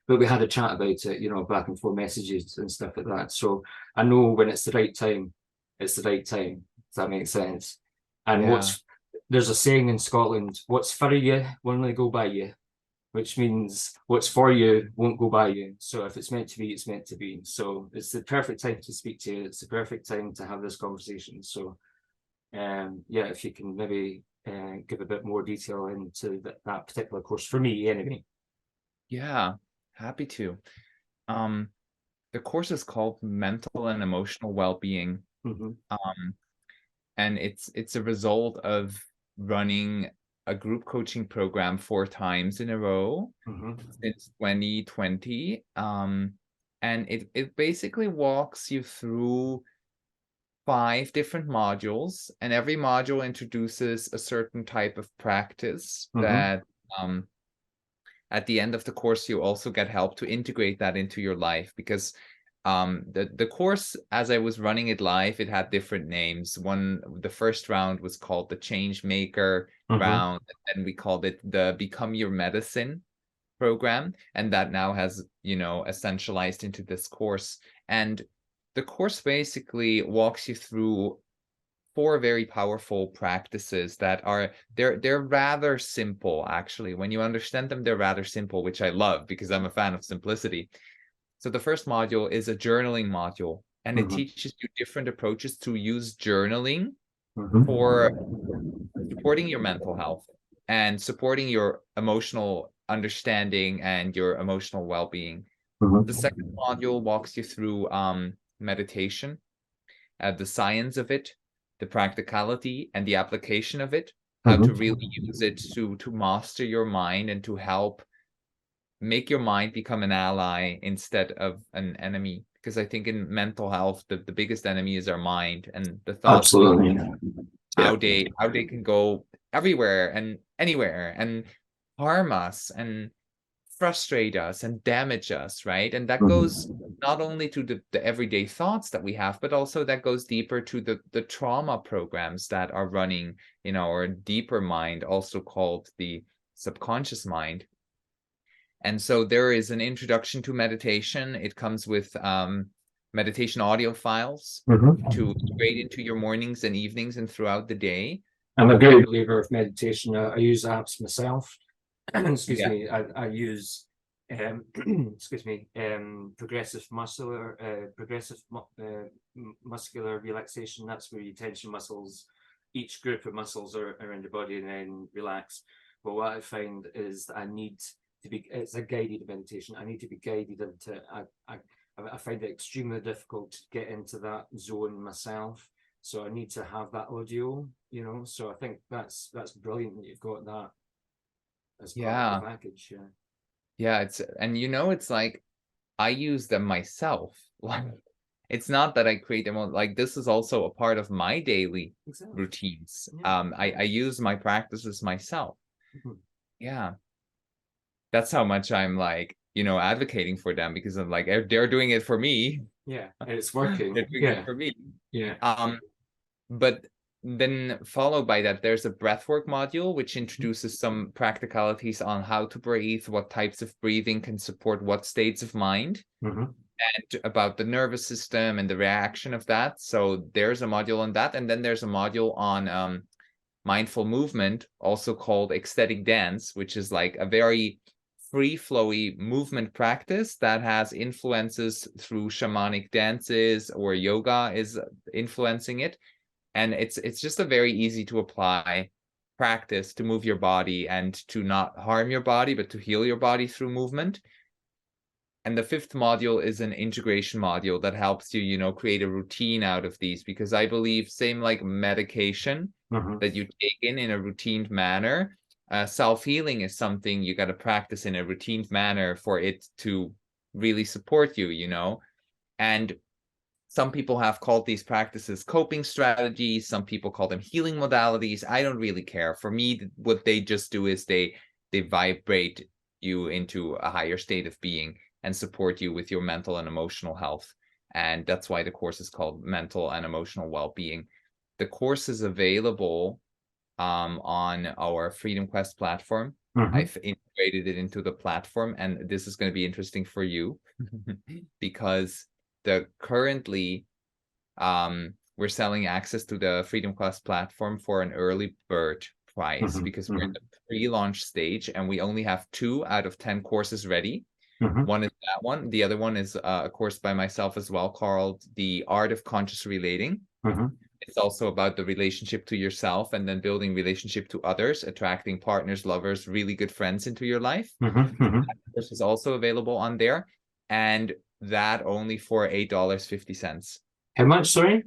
but we had a chat about it, back and forth messages and stuff like that. So I know when it's the right time, it's the right time. If that makes sense. And Yeah. there's a saying in Scotland: "What's for you won't only go by you," which means what's for you won't go by you. So if it's meant to be, it's meant to be. So it's the perfect time to speak to you. It's the perfect time to have this conversation. So, yeah, if you can maybe give a bit more detail into that particular course for me, anyway. Yeah. Happy to. Um, the course is called Mental and Emotional Well-Being. Mm-hmm. And it's a result of running a group coaching program 4 times in a row Mm-hmm. since 2020. And it basically walks you through 5 different modules, and every module introduces a certain type of practice Mm-hmm. that at the end of the course you also get help to integrate that into your life, because the course, as I was running it live, it had different names. The first round was called the Change Maker Mm-hmm. round, and we called it the Become Your Medicine program, and that now has, you know, essentialized into this course. And the course basically walks you through 4 very powerful practices that are they're rather simple, actually. When you understand them, they're rather simple, which I love because I'm a fan of simplicity. So the first module is a journaling module, and it teaches you different approaches to use journaling for supporting your mental health and supporting your emotional understanding and your emotional well-being. The second module walks you through meditation, the science of it, the practicality and the application of it, how to really use it to master your mind and to help make your mind become an ally instead of an enemy. Because I think in mental health, the biggest enemy is our mind and the thoughts Absolutely. how they can go everywhere and anywhere and harm us and frustrate us and damage us, right? And that goes not only to the everyday thoughts that we have, but also that goes deeper to the trauma programs that are running in our deeper mind, also called the subconscious mind. And so there is an introduction to meditation. It comes with meditation audio files to integrate into your mornings and evenings and throughout the day. I'm a great believer of meditation. I use apps myself. Excuse Yeah. me. I use excuse me, progressive muscular relaxation. That's where you tension muscles. Each group of muscles are around your body and then relax. But what I find is that I need to be, it's a guided meditation. I need to be guided into, I find it extremely difficult to get into that zone myself. So I need to have that audio, you know. So I think that's brilliant that you've got that as part of the package. Yeah. Yeah, and you know, it's like I use them myself. Like it's not that I create them on, like this is also a part of my daily routines. Yeah. I use my practices myself. Yeah. That's how much I'm like, you know, advocating for them because I'm like they're doing it for me. Yeah, and it's working. They're doing it for me. Yeah. But then followed by that, there's a breathwork module, which introduces some practicalities on how to breathe, what types of breathing can support what states of mind, and about the nervous system and the reaction of that. So there's a module on that. And then there's a module on mindful movement, also called ecstatic dance, which is like a very free-flowy movement practice that has influences through shamanic dances, or yoga is influencing it. And it's just a very easy to apply practice to move your body and to not harm your body, but to heal your body through movement. And the fifth module is an integration module that helps you, you know, create a routine out of these, because I believe same like medication that you take in a routine manner, self-healing is something you got to practice in a routine manner for it to really support you, you know. And some people have called these practices coping strategies. Some people call them healing modalities. I don't really care. For me, what they just do is they vibrate you into a higher state of being and support you with your mental and emotional health. And that's why the course is called Mental and Emotional Well-Being. The course is available on our Vreedom Quest platform. I've integrated it into the platform, and this is going to be interesting for you because currently we're selling access to the Vreedom Quest platform for an early bird price because we're in the pre-launch stage and we only have 2 out of 10 courses ready. One is that one. The other one is a course by myself as well called The Art of Conscious Relating. It's also about the relationship to yourself and then building relationship to others, attracting partners, lovers, really good friends into your life. This is also available on there, and that only for $8.50. How much, sorry?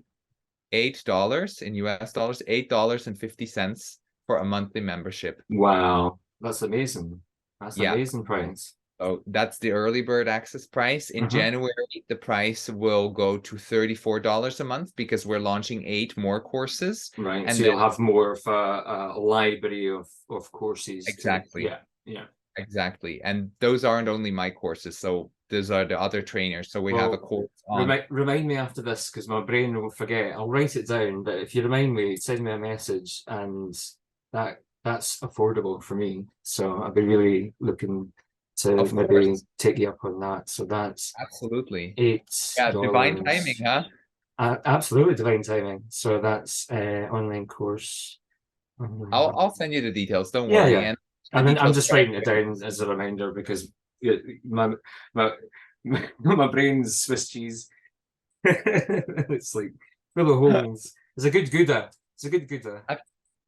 $8 in US dollars, $8.50 for a monthly membership. Wow, that's amazing. That's an amazing price. So that's the early bird access price. In January, the price will go to $34 a month because we're launching 8 more courses. Right, and so you'll have more of a library of courses. Exactly. Yeah. Exactly. And those aren't only my courses. So those are the other trainers. So we have a course on... Remind me after this, because my brain will forget. I'll write it down, but if you remind me, send me a message, and that's affordable for me. So I'll be really looking to Of maybe course. take you up on that. So that's Absolutely. eight Yeah, divine timing, dollars. huh? Absolutely divine timing. So that's online course. I'll send you the details, don't Yeah, worry. yeah. And the And then I'm details just there. writing it down as a reminder because my my my brain's Swiss cheese. It's like full of holes. It's a good Gouda. It's a good Gouda.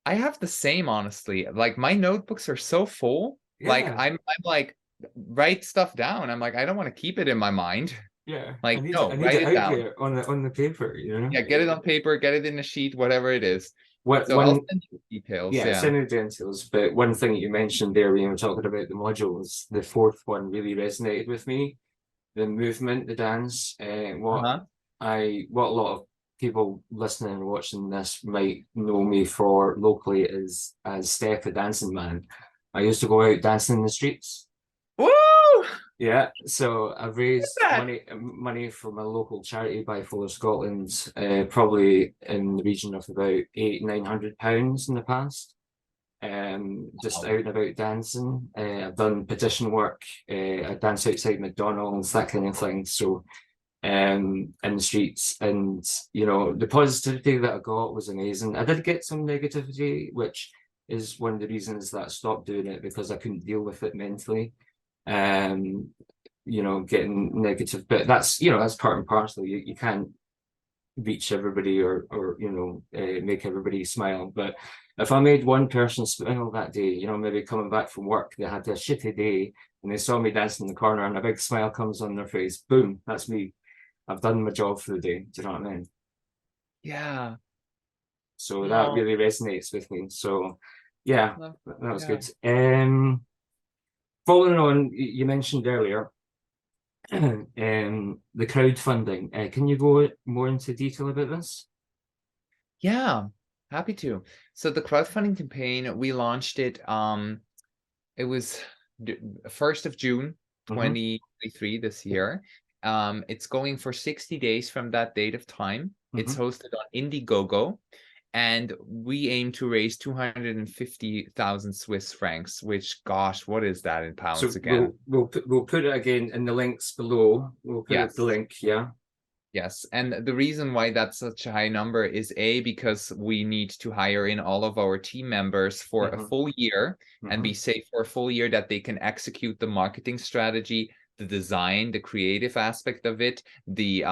I have the same, honestly. Like my notebooks are so full. Like Yeah, I'm like write stuff down. I'm like, I don't want to keep it in my mind. yeah. I Like, need it. no, I need write it it out down. there on the paper. You know. Yeah, get it on paper, get it in a sheet, whatever it is. What So I'll one? send you the details. Yeah, Yeah. send me the details. But one thing that you mentioned there when you were talking about the modules, the fourth one really resonated with me. The movement, the dance. Uh-huh. What a lot of people listening and watching this might know me for locally is as Steph the Dancing Man. I used to go out dancing in the streets. Woo! Yeah, so I've raised That. money for my local charity, Bipolar Scotland, probably in the region of about £900 in the past. Just Wow. out and about dancing. I've done petition work. I dance outside McDonald's, that kind of thing. So in the streets, and you know, the positivity that I got was amazing. I did get some negativity, which is one of the reasons that I stopped doing it because I couldn't deal with it mentally. Um, you know, getting negative, but that's, you know, that's part and parcel. You can't reach everybody or you know, make everybody smile. But if I made one person smile that day, you know, maybe coming back from work, they had a shitty day and they saw me dancing in the corner and a big smile comes on their face, boom, that's me. I've done my job for the day. Do you know what I mean? Yeah. So that No. really resonates with me. So yeah, Love, that was yeah. good. Following on, you mentioned earlier, the crowdfunding. Can you go more into detail about this? Yeah. Happy to. So the crowdfunding campaign, we launched it. It was 1st of June, Mm-hmm. 2023 this year. It's going for 60 days from that date of time. It's Mm-hmm. hosted on Indiegogo, and we aim to raise 250,000 Swiss francs, which, gosh, what is that in So pounds again? we'll put it again in the links below. We'll put it the Yes. link, yeah. Yes, and the reason why that's such a high number is A, because we need to hire in all of our team members for a Mm-hmm. full year and Mm-hmm. be safe for a full year that they can execute the marketing strategy, the design, the creative aspect of it, the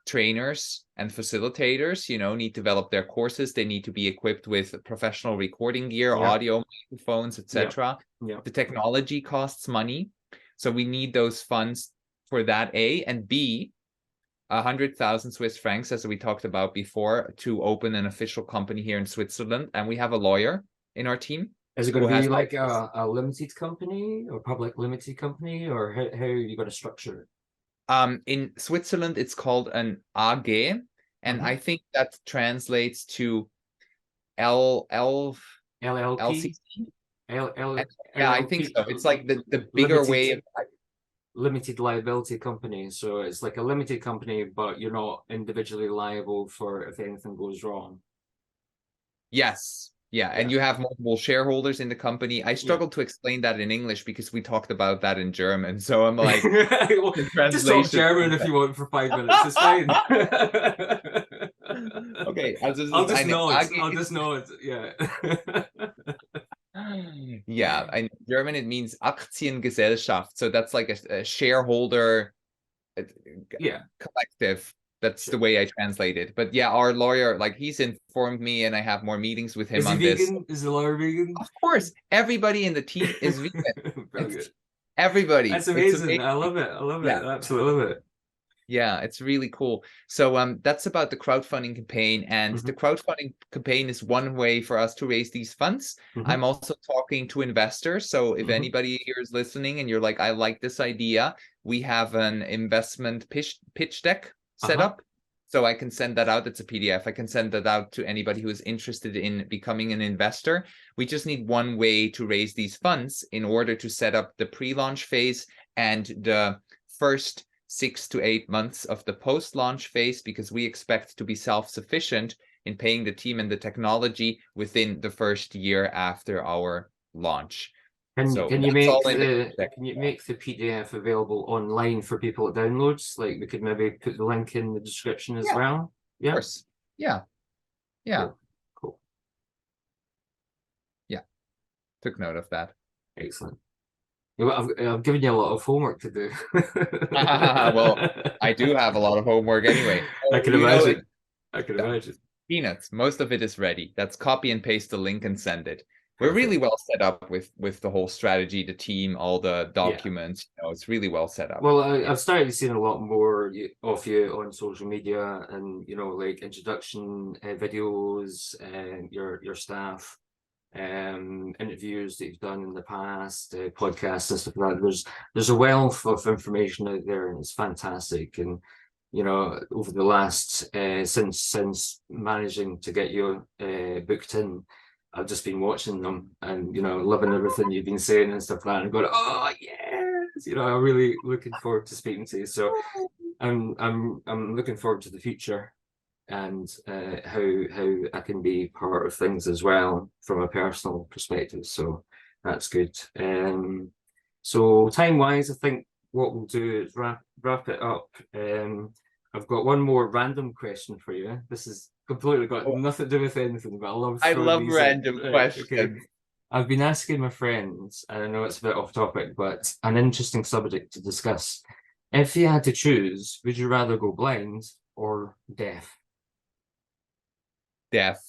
trainers and facilitators, you know, need to develop their courses. They need to be equipped with professional recording gear, Yeah, audio, microphones, yeah, etc. yeah. The technology costs money, so we need those funds for that, A, and B, 100,000 Swiss francs, as we talked about before, to open an official company here in Switzerland. And we have a lawyer in our team Is it going who to be has like helped us. a limited company or public limited company, or how are you going to structure it? In Switzerland, it's called an AG, and Mm-hmm. I think that translates to L LLP, LCC. L L And yeah, I think LLP, so. It's like the bigger limited way of. limited liability company. So it's like a limited company, but you're not individually liable for if anything goes wrong. Yes. Yeah, and Yeah, you have multiple shareholders in the company. I yeah. struggled to explain that in English because we talked about that in German. So I'm like, Well, the just talk translation. German if you want for 5 minutes. It's fine. Okay, also es I'll ist just eine nod. AG. I'll just nod. Yeah. Yeah, in German it means Aktiengesellschaft. So that's like a shareholder Yeah, collective. That's the sure. way I translate it. But yeah, our lawyer, like he's informed me and I have more meetings with him Is he on this. vegan? Is the lawyer vegan? Of course, everybody in the team is vegan. It's Brilliant. everybody. That's It's amazing. I amazing. love it. I love it. Yeah. I absolutely love it. Yeah, it's really cool. So that's about the crowdfunding campaign, and the Hmm. crowdfunding campaign is one way for us to raise these funds. Hmm. I'm also talking to investors. So if Hmm. anybody here is listening and you're like, I like this idea, we have an investment pitch deck set Uh-huh. up. So I can send that out. It's a PDF. I can send that out to anybody who is interested in becoming an investor. We just need one way to raise these funds in order to set up the pre-launch phase and the first 6 to 8 months of the post-launch phase, because we expect to be self-sufficient in paying the team and the technology within the first year after our launch. So Can you that's make all in the PDF available online for people to download? Like we could maybe put the link in the description as well. Of Yeah. course. Yeah. Cool. Cool. Yeah. Took note of that. Excellent. You know, I've given you a lot of homework to do. Well, I do have a lot of homework anyway. I can You know, imagine. I can imagine. peanuts. Most of it is ready. That's copy and paste the link and send it. We're Perfect. really well set up with the whole strategy, the team, all the documents. Yeah. You know, it's really well set up. Well, I've started seeing a lot more of you on social media, and you know, like introduction videos and your staff, interviews that you've done in the past, podcasts and stuff like that. There's a wealth of information out there, and it's fantastic. And you know, over the last since managing to get you booked in, I've just been watching them and you know, loving everything you've been saying and stuff like that, and going, oh yes, you know, I'm really looking forward to speaking to you. So I'm looking forward to the future, and how I can be part of things as well from a personal perspective. So that's good. So time-wise, I think what we'll do is wrap it up. I've got one more random question for you. This has completely got nothing to do with anything, but I throwing love these random in. questions. Okay. I've been asking my friends, and I know it's a bit off topic, but an interesting subject to discuss. If you had to choose, would you rather go blind or deaf? Deaf.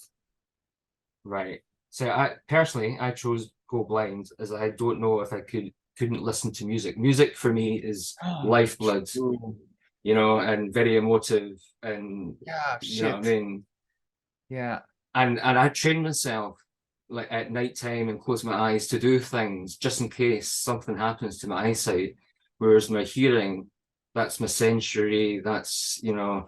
Right. So I personally chose go blind, as I don't know if I couldn't listen to music. Music for me is lifeblood, you know, and very emotive, and yeah, you know what I mean? Yeah. And I train myself like at nighttime and close my eyes to do things just in case something happens to my eyesight. Whereas my hearing, that's my sensory, that's, you know,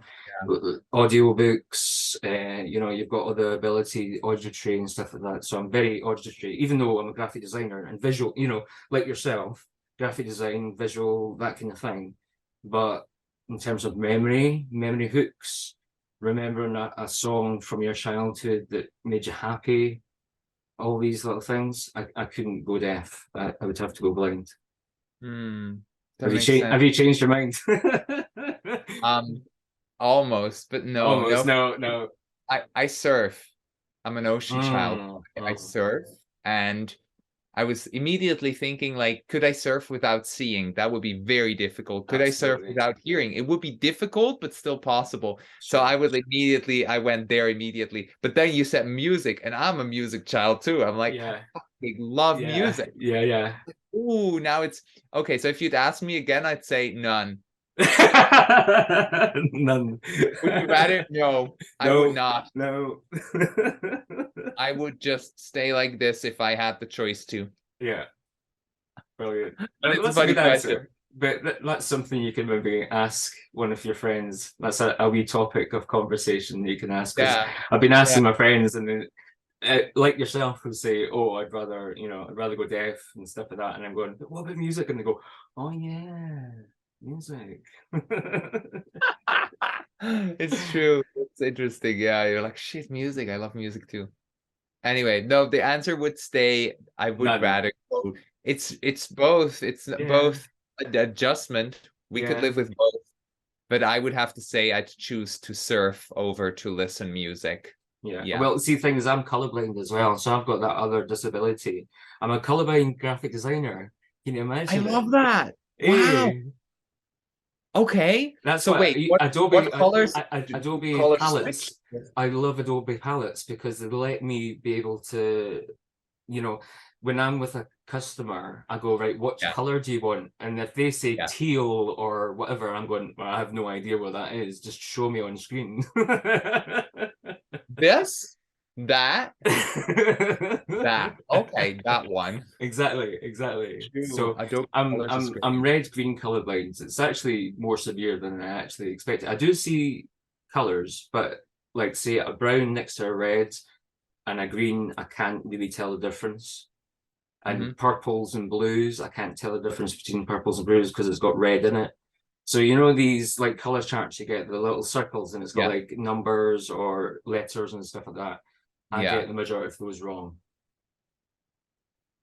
audio books, you know, you've got all the ability, auditory and stuff like that. So I'm very auditory, even though I'm a graphic designer and visual, you know, like yourself, graphic design, visual, that kind of thing. But in terms of memory hooks, remembering a song from your childhood that made you happy, all these little things, I couldn't go deaf. I would have to go blind. That makes sense. Have you changed your mind? Almost, but no. Almost, no. I surf. I'm an ocean child. I surf, and I was immediately thinking, like, could I surf without seeing? That would be very difficult. Could I surf without hearing? It would be difficult, but still possible. So I went there immediately. But then you said music, and I'm a music child too. I'm like, I fucking love music. Yeah. Ooh, now it's okay. So if you'd ask me again, I'd say none. None. Would you rather? No, I would not. No. I would just stay like this if I had the choice to. Yeah. Brilliant. But That's a good answer. But that's something you can maybe ask one of your friends. That's a wee topic of conversation you can ask. Yeah. I've been asking my friends, and like yourself, who say, "Oh, I'd rather go deaf and stuff like that," and I'm going, "But what about music?" And they go, "Oh yeah, music." It's true. It's interesting. Yeah, you're like, shit, music. I love music too. Anyway, no, the answer would stay. I would rather go. It's both. It's both an adjustment. We could live with both, but I would have to say I'd choose to surf over to listen music. Yeah. Well, see, thing is, I'm colorblind as well, so I've got that other disability. I'm a colorblind graphic designer. Can you imagine? I love that. Wow. Okay. That's so wait, what colors? Adobe palettes. I love Adobe palettes because they let me be able to, you know, when I'm with a customer, I go, right, what color do you want? And if they say teal or whatever, I'm going, well, I have no idea what that is. Just show me on screen. This? That? That. Okay, that one. Exactly. So I'm red-green colorblind. It's actually more severe than I actually expected. I do see colors, but like say a brown next to a red and a green, I can't really tell the difference. And purples and blues, I can't tell the difference between purples and blues because it's got red in it. So you know these like color charts you get, the little circles, and it's got like numbers or letters and stuff like that. I get the majority of those wrong.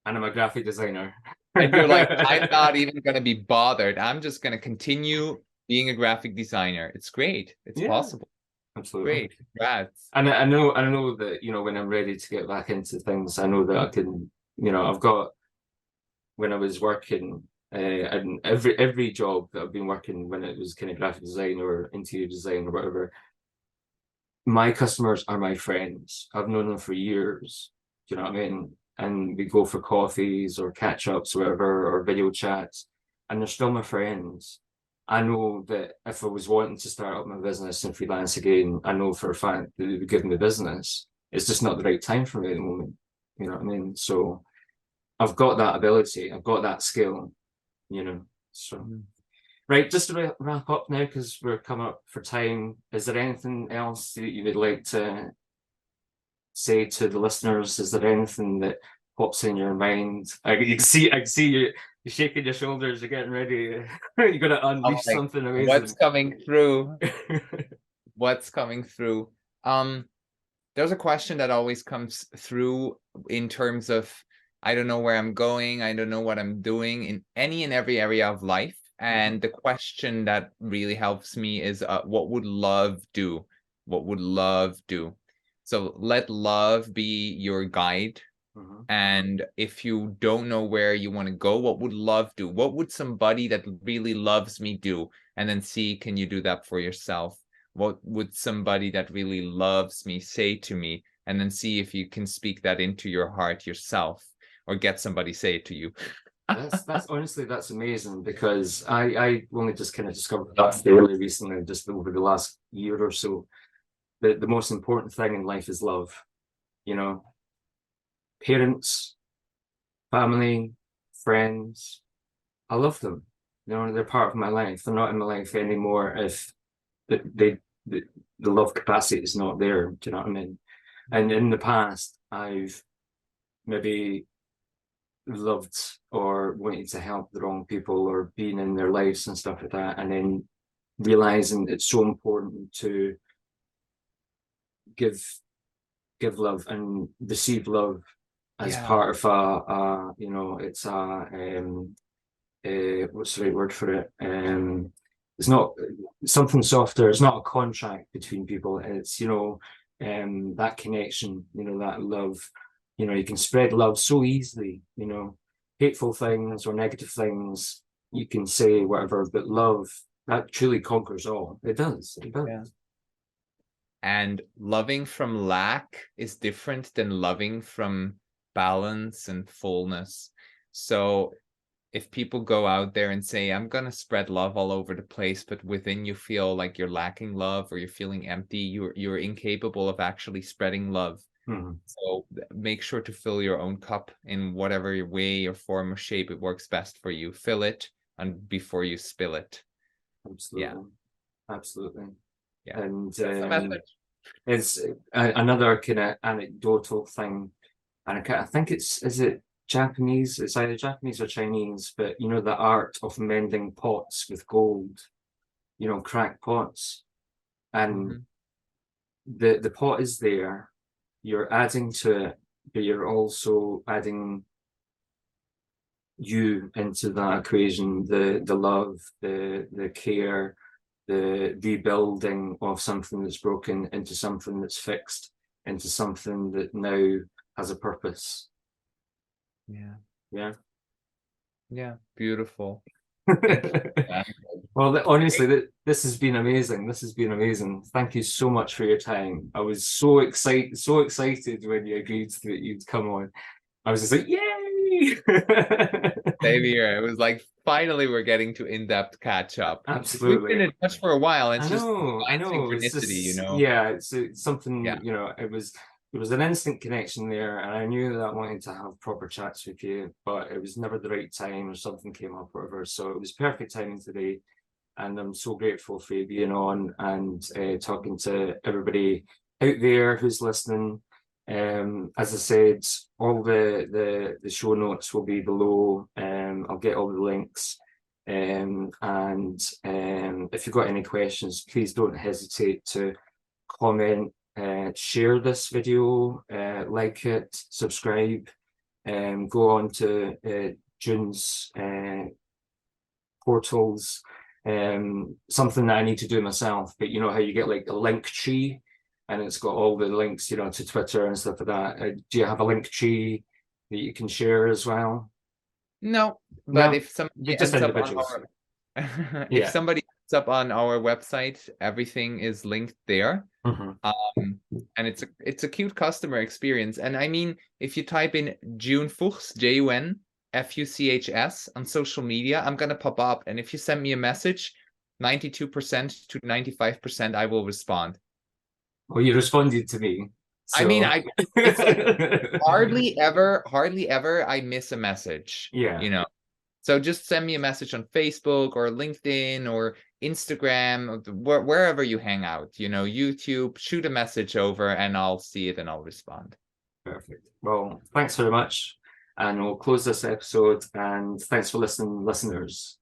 And I'm a graphic designer. And you're like, I'm not even going to be bothered. I'm just going to continue being a graphic designer. It's great. It's Yeah, possible. absolutely. Great. Congrats. And I know that, you know, when I'm ready to get back into things, I know that I can, you know, I've got, when I was working, and every job that I've been working, when it was kind of graphic design or interior design or whatever, my customers are my friends. I've known them for years. Do you know what I mean? And we go for coffees or catch ups, or whatever, or video chats, and they're still my friends. I know that if I was wanting to start up my business and freelance again, I know for a fact that they would give me business. It's just not the right time for me at the moment. You know what I mean? So I've got that ability, I've got that skill, you know. So right, just to wrap up now, because we're coming up for time. Is there anything else that you would like to say to the listeners? Is there anything that pops in your mind? I can see you, you're shaking your shoulders. You're getting ready. You're gonna unleash something amazing. What's coming through? What's coming through? There's a question that always comes through in terms of, I don't know where I'm going. I don't know what I'm doing in any and every area of life. And the question that really helps me is, what would love do? What would love do? So let love be your guide. And if you don't know where you want to go, what would love do? What would somebody that really loves me do? And then see, can you do that for yourself? What would somebody that really loves me say to me? And then see if you can speak that into your heart yourself, or get somebody say it to you. That's honestly, that's amazing, because I only just kind of discovered that fairly recently, just over the last year or so. The most important thing in life is love. You know, parents, family, friends, I love them. You know, they're part of my life. They're not in my life anymore if the love capacity is not there. Do you know what I mean? And in the past, I've maybe loved or wanted to help the wrong people, or being in their lives and stuff like that, and then realizing it's so important to give love and receive love as part of a you know, it's what's the right word for it? It's not something softer. It's not a contract between people. It's, you know, that connection, you know, that love. You know, you can spread love so easily. You know, hateful things or negative things, you can say whatever, but love, that truly conquers all. It does. It does. Yeah. And loving from lack is different than loving from balance and fullness. So if people go out there and say, I'm going to spread love all over the place, but within you feel like you're lacking love, or you're feeling empty, you're incapable of actually spreading love. So make sure to fill your own cup in whatever way or form or shape it works best for you. Fill it, and before you spill it. Absolutely. Yeah. Absolutely. Yeah. And That's the message. it's another kind of anecdotal thing, and I think is it Japanese? It's either Japanese or Chinese, but you know, the art of mending pots with gold, you know, cracked pots, and the pot is there, you're adding to it, but you're also adding you into that equation, the love, the care, the rebuilding of something that's broken into something that's fixed, into something that now has a purpose. Yeah. Beautiful. Well, honestly, this has been amazing. This has been amazing. Thank you so much for your time. I was so excited when you agreed that you'd come on. I was just like, yay! Same here. It was like, finally we're getting to in-depth catch up. Absolutely. We've been in touch for a while, and I know. synchronicity, It's just, you know. Yeah, it's something, you know, it was an instant connection there, and I knew that I wanted to have proper chats with you, but it was never the right time, or something came up, or whatever. So it was perfect timing today, and I'm so grateful for you being on and talking to everybody out there who's listening. As I said, all the show notes will be below. I'll get all the links. And if you've got any questions, please don't hesitate to comment, share this video, like it, subscribe. go on to Jun's portals. Something that I need to do myself, but you know how you get like a link tree and it's got all the links, you know, to Twitter and stuff like that. Do you have a link tree that you can share as well? No, but No, if somebody you're just ends up on individuals. our if Yeah. somebody ends up on our website, everything is linked there. Mhm. And it's a cute customer experience. And I mean, if you type in Jun Fuchs, JUNFUCHS on social media, I'm gonna pop up. And if you send me a message, 92% to 95%, I will respond. Well, you responded to me, I mean, so it's hardly ever I miss a message, yeah, you know. So just send me a message on Facebook or LinkedIn or Instagram, or wherever you hang out, you know, YouTube, shoot a message over and I'll see it and I'll respond. perfect. Well, thanks very much, and we'll close this episode. And thanks for listening, listeners.